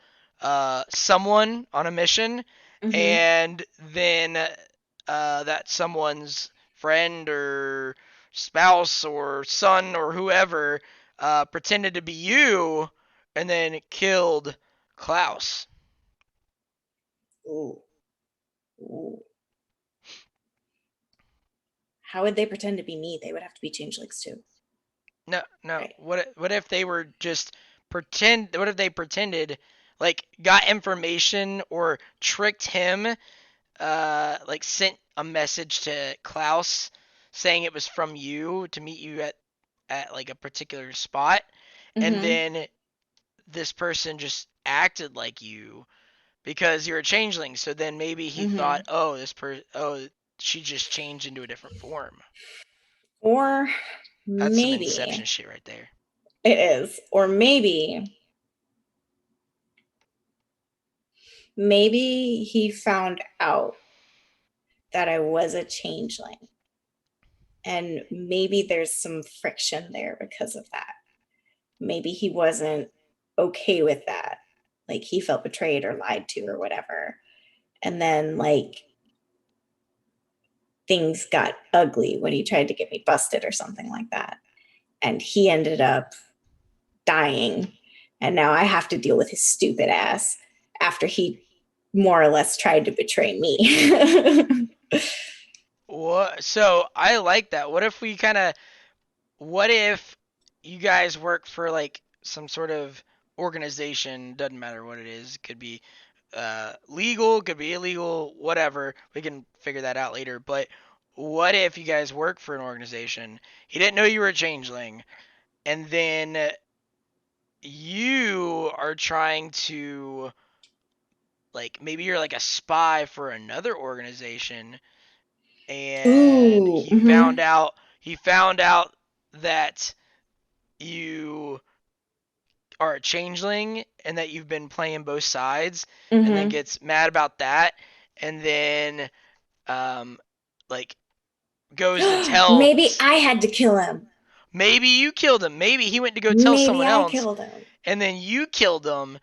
someone on a mission, Mm-hmm. and then that someone's friend or spouse or son or whoever pretended to be you, and then killed Klaus. Ooh. Ooh. How would they pretend to be me? They would have to be changelings too, No, no. right? What if they were just pretend? What if they pretended, like got information or tricked him, like sent a message to Klaus saying it was from you to meet you at like a particular spot, and Mm-hmm. then this person just acted like you because you're a changeling. So then maybe he thought, Mm-hmm. oh, she just changed into a different form. Or That's some Inception maybe shit right there. it is. Or maybe he found out that I was a changeling. And maybe there's some friction there because of that. Maybe he wasn't okay with that. Like he felt betrayed or lied to or whatever. And then like things got ugly when he tried to get me busted or something like that. And he ended up dying. And now I have to deal with his stupid ass after he more or less tried to betray me. What? So I like that. What if you guys work for like some sort of organization? Doesn't matter what it is. It could be legal, could be illegal, whatever. We can figure that out later. But what if you guys work for an organization? He didn't know you were a changeling, and then you are trying to, like, maybe you're like a spy for another organization, and Ooh. Mm-hmm. he found out that you are a changeling and that you've been playing both sides, and then Mm-hmm. gets mad about that, and then um like goes to tell. Maybe I had to kill him. Maybe you killed him, maybe he went to go tell Maybe someone I else, killed him. and then you killed him,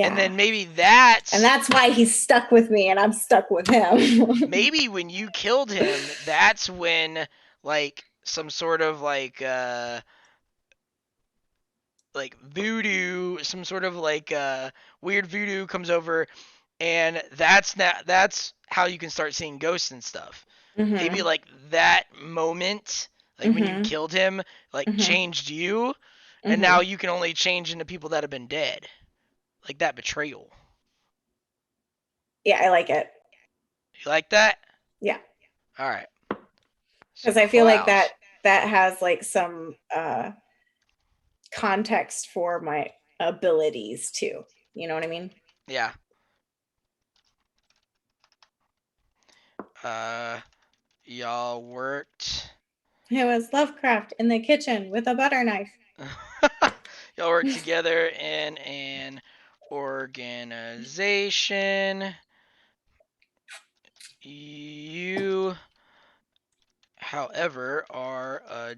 and Yeah. then And that's that's why he's stuck with me and I'm stuck with him. maybe when you killed him, that's when like some sort of like voodoo, some sort of weird voodoo comes over, and that's how you can start seeing ghosts and stuff. Maybe Mm-hmm. like that moment, like when you Mm-hmm. killed him, like Mm-hmm. changed you, and now Mm-hmm. you can only change into people that have been dead, like that betrayal. Yeah, I like it. You like that? Yeah. All right. So Because I feel like that Klaus. that has like some context for my abilities too. You know what I mean? Yeah. Uh, y'all worked. It was Lovecraft in the kitchen with a butter knife. Y'all work together in an organization. You, however, are a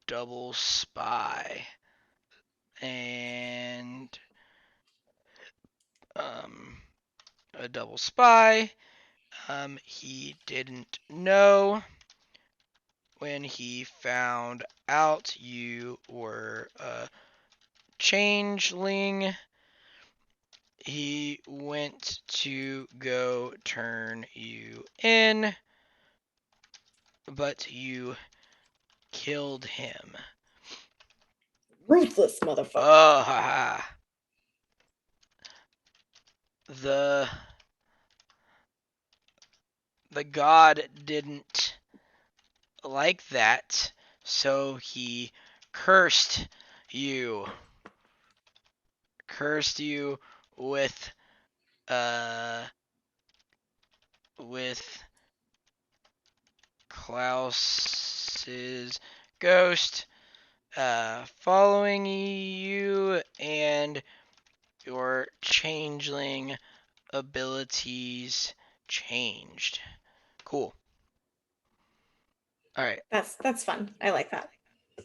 double spy. And um, a double spy. He didn't know when he found out you were a changeling. He went to go turn you in, but you killed him. Ruthless motherfucker. Oh, haha. The the god didn't like that, so he cursed you. Cursed you with uh with Klaus's ghost following you, and your changeling abilities changed. Cool. All right. That's fun. I like that.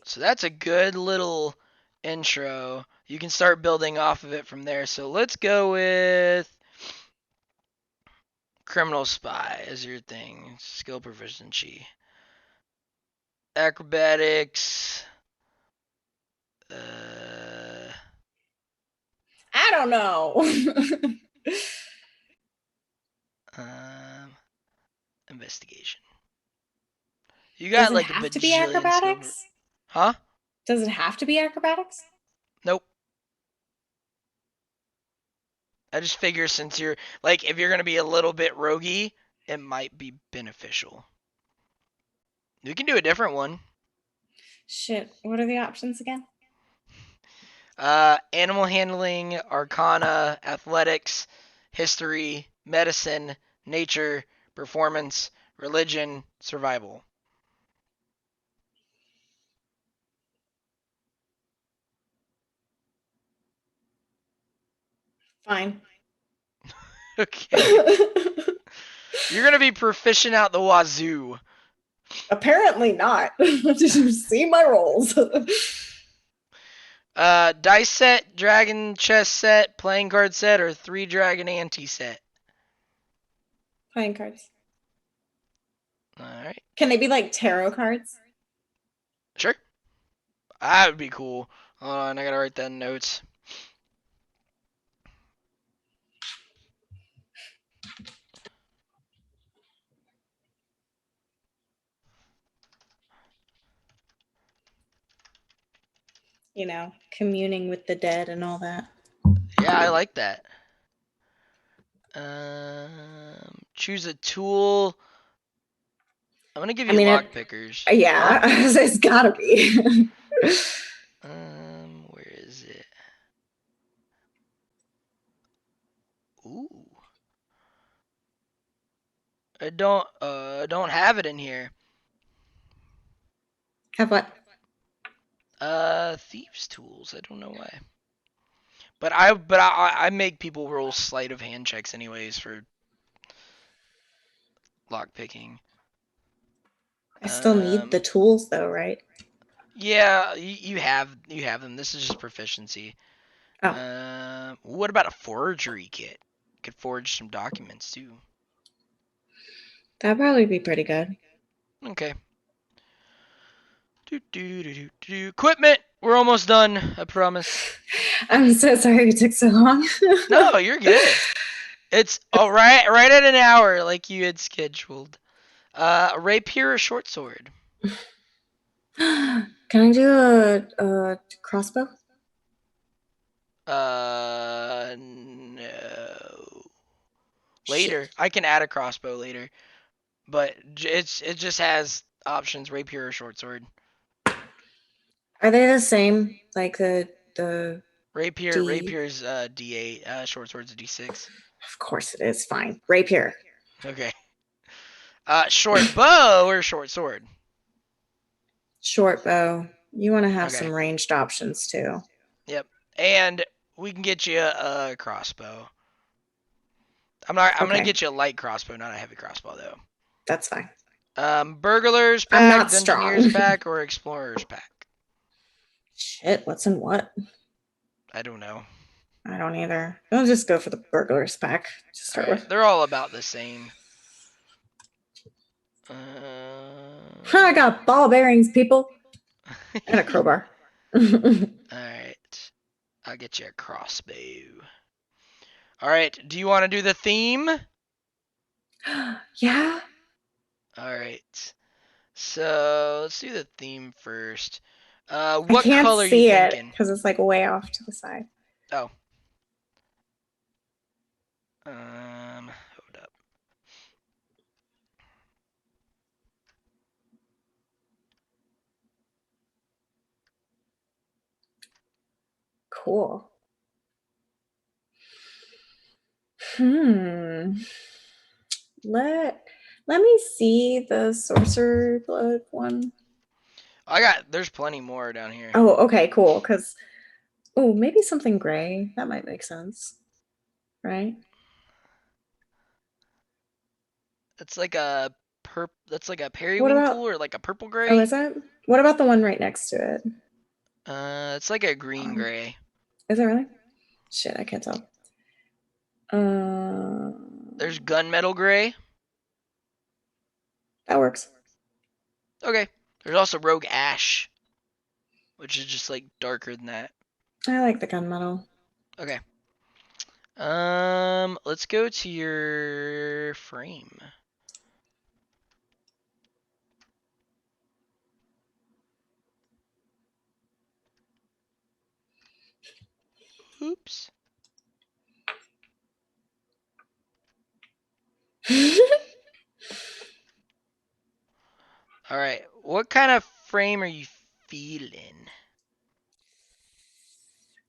So that's a good little intro. You can start building off of it from there. So let's go with criminal spy as your thing. Skill proficiency. Acrobatics. Uh, I don't know. um, investigation. You Does got it like a have to be bajillion skill. acrobatics? Huh? Does it have to be acrobatics? Nope. I just figure since you're like if you're gonna be a little bit roguey, it might be beneficial. You can do a different one. Shit. What are the options again? Animal handling, arcana, athletics, history, medicine, nature, performance, religion, survival. Fine. Okay. You're gonna be proficient out the wazoo. Apparently not. Did you see my rolls? Dice set, dragon chess set, playing card set, or 3 dragon ante set. Playing cards. Alright. Can they be like tarot cards? Sure. That would be cool. Hold on, I gotta write that in notes. You know, communing with the dead and all that. Yeah, I like that. Choose a tool. I'm gonna give I you mean, lock pickers. Huh? yeah, it's gotta be. Where is it? Ooh. I don't have it in here. Have what? Thieves tools. I don't know why. But I make people roll sleight of hand checks anyways for lock picking. I still need the tools though, right? Yeah, you have them. This is just proficiency. Oh, What about a forgery kit? Could forge some documents too. that'd probably be pretty good. Okay. Equipment. We're almost done. I promise. I'm so sorry it took so long. No, you're good. It's all right, right at an hour, like you had scheduled. A rapier or short sword? Can I do a crossbow? No. Shit. Later, I can add a crossbow later, but it just has options: rapier or short sword. Are they the same? Like the D? Rapier's D8. Short sword's D6. Of course it is. Fine. Rapier. Okay. Short bow or short sword? Short bow. You want to have Okay. some ranged options too. Yep. And we can get you a crossbow. I'm gonna Okay, get you a light crossbow, not a heavy crossbow though. that's fine. Burglar's I'm pack, not Dungeoneer's strong. pack, or Explorer's pack? Shit, what's in what? I don't know. I don't either. I'll just go for the burglar's pack to All start right, with. they're all about the same. I got ball bearings, people, and a crowbar. All right, I'll get you a crossbow. All right, do you want to do the theme? Yeah, All right, so let's do the theme first. I What can't color are you see it thinking? because it's like way off to the side. Oh, hold up. Cool. Hmm. Let Let me see the sorcerer blood one. There's plenty more down here. Oh, okay, cool. Because maybe something gray. That might make sense, right? It's like a That's like a What periwinkle about? or like a purple Oh, gray. is it? What about the one right next to it? It's like a green Um, gray. is it really? Shit, I can't tell. Uh, There's gunmetal gray. that works. Okay. There's also rogue ash, which is just like darker than that. I like the gunmetal. Okay. Let's go to your frame. Oops. All right. What kind of frame are you feeling?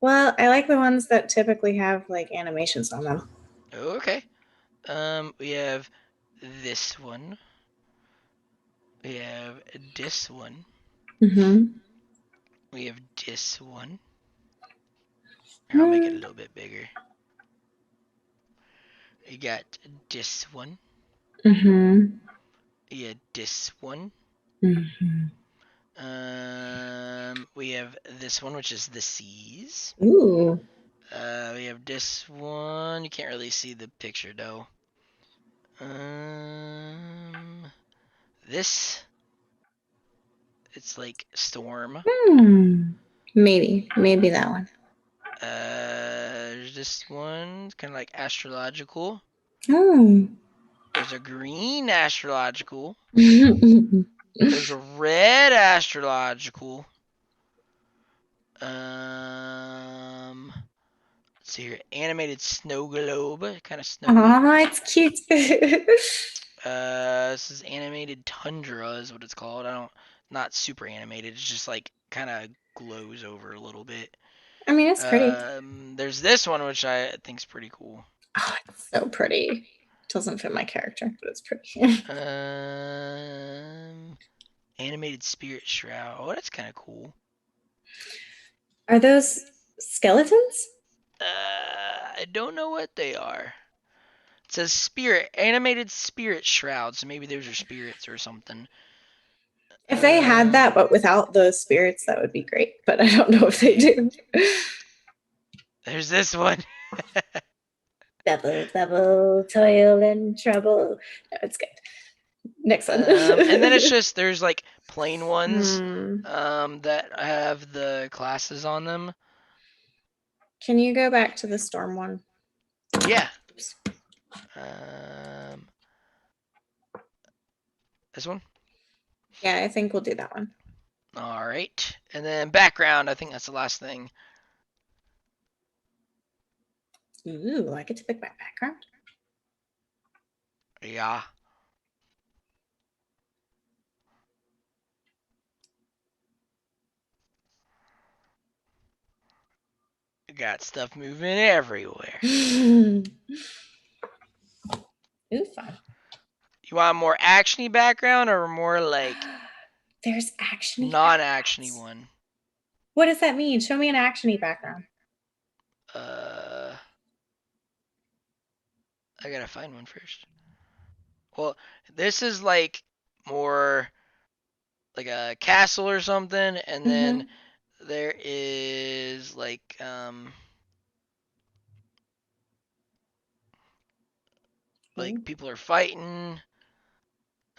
Well, I like the ones that typically have like animations on them. Okay. We have this one. We have this one. Mm-hmm. We have this one. Here, I'll make it a little bit bigger. We got this one. Mm-hmm. We got this one. Mm-hmm. We have this one, which is the seas. Ooh. We have this one. You can't really see the picture though. This it's like storm. Hmm. Maybe that one. There's this one, kind of like astrological. Oh. There's a green astrological. Mm-hmm. There's a red astrological. Um, let's see here, animated snow globe, kind of snowy. Oh, it's cute. This is animated tundra is what it's called. Not super animated. It's just like kind of glows over a little bit. I mean, it's pretty. There's this one which I think's pretty cool. Oh, it's so pretty. Doesn't fit my character, but it's pretty. Animated spirit shroud. Oh, that's kind of cool. Are those skeletons? I don't know what they are. It says animated spirit shroud. So maybe those are spirits or something. If they had that, but without those spirits, that would be great. But I don't know if they do. There's this one. Double, toil and trouble. No, it's good. Next one. And then it's just there's like plain ones Hmm. that have the classes on them. Can you go back to the storm one? Yeah. Um, this one. Yeah, I think we'll do that one. All right. And then background. I think that's the last thing. Ooh, I get to pick my background. Yeah. got stuff moving everywhere. Ooh, fun. You want a more actiony background or more like There's actiony non-actiony backgrounds. one? What does that mean? Show me an actiony background. Uh, I gotta find one first. Well, this is like more like a castle or something, and then Mm-hmm. there is like people are fighting.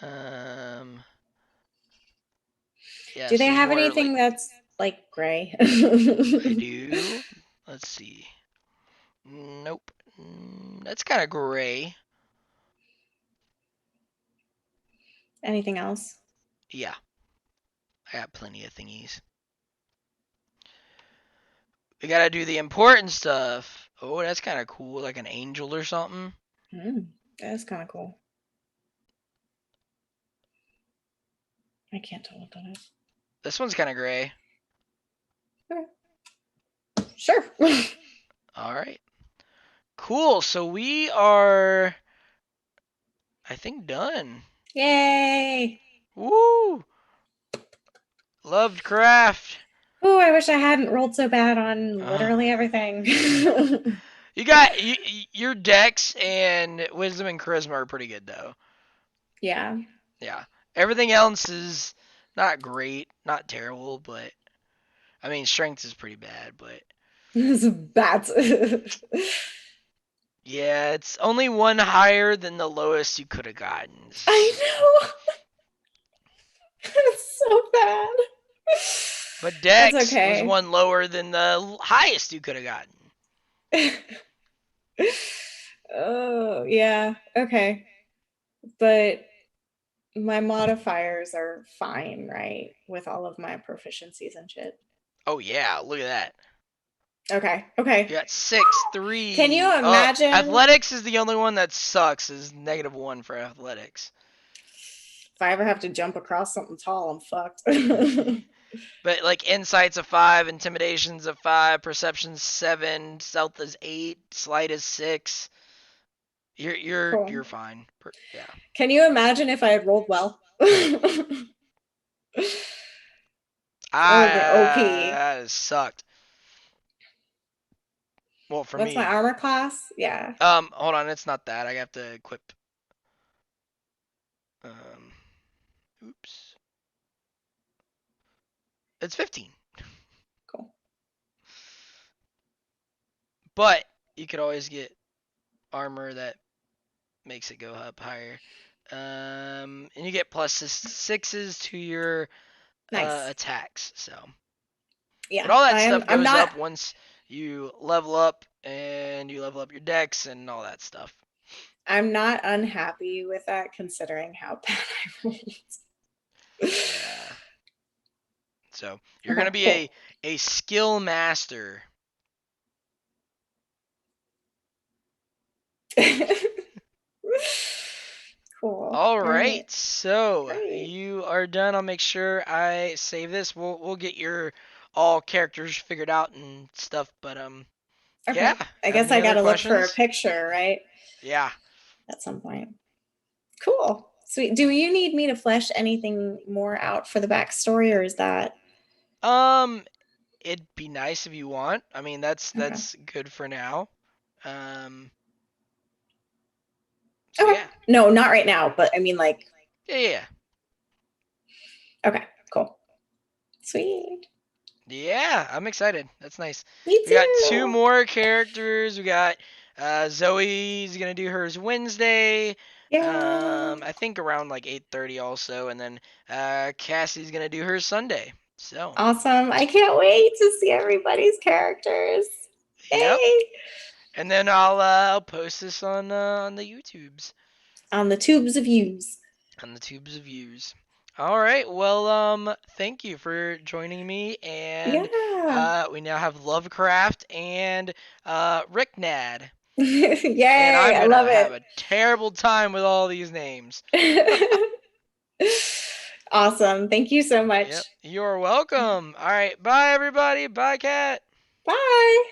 Um, yeah, Do they so there's have more like anything that's like gray? I do. Let's see. Nope. That's kind of gray. Anything else? Yeah, I got plenty of thingies. We gotta do the important stuff. Oh, that's kind of cool, like an angel or something. That's kind of cool. I can't tell what that is. This one's kind of gray. Okay. Sure. All right. Cool. So we are, I think, done. Yay. Woo! Lovecraft. Oh, I wish I hadn't rolled so bad on Uh, literally everything. you got your dex and wisdom and charisma are pretty good though. Yeah. Yeah. Everything else is not great, not terrible, but I mean strength is pretty bad, but This is bad. yeah, it's only one higher than the lowest you could have gotten. I know. It's so bad. But That's dex was okay. one lower than the highest you could have gotten. Oh, yeah. Okay. But my modifiers are fine, right? With all of my proficiencies and shit. Oh yeah, look at that. Okay. You Okay. got 6, Can you 3. imagine Athletics is the only one that sucks. Is -1 for athletics. if I ever have to jump across something tall, I'm fucked. But like insight's a 5, intimidation's a 5, perception's 7, stealth is 8, sleight is 6. You're Cool. fine. Yeah. Can you imagine if I had rolled well? That would have been OP. That has sucked. Well, for What's my me. armor class? Yeah. Hold on, it's not that. I have to equip. Um, oops. It's 15. Cool. But you could always get armor that makes it go up higher. And you get plus sixes to your Nice. attacks. So, but Yeah. all that I'm stuff I'm goes not up once you level up and you level up your dex and all that stuff. I'm not unhappy with that considering how bad I rolled. Yeah. So you're Okay, gonna be cool. a skill master. Cool. All All right. right, so Great. you are done. I'll make sure I save this. We'll get your all characters figured out and stuff. But yeah. Okay. I Have guess any I other gotta look for a questions? picture, right? Yeah. At some point. Cool. Sweet. Do you need me to flesh anything more out for the backstory, or is that Um, it'd be nice if you want. I mean, okay? that's good for now. Um, so Okay. yeah, No, not right now, but I mean, like, yeah. okay, cool. Sweet. Yeah, I'm excited. That's nice. Me We got two too. more characters. We got Zoe's gonna do hers Wednesday. Yay. I think around like 8:30 also, and then Cassie's gonna do hers Sunday. So, Awesome. I can't wait to see everybody's characters. yep. Yay. And then I'll post this on the YouTubes, On the tubes of views. on the tubes of views. All right. Well, thank you for joining me, and Yeah. we now have Lovecraft and Rick Nad. And Yay. I'm I love gonna have it. a terrible time with all these names. Awesome. Thank you so Yep. much. You're welcome. All right. Bye, everybody. Bye, Cat. Bye.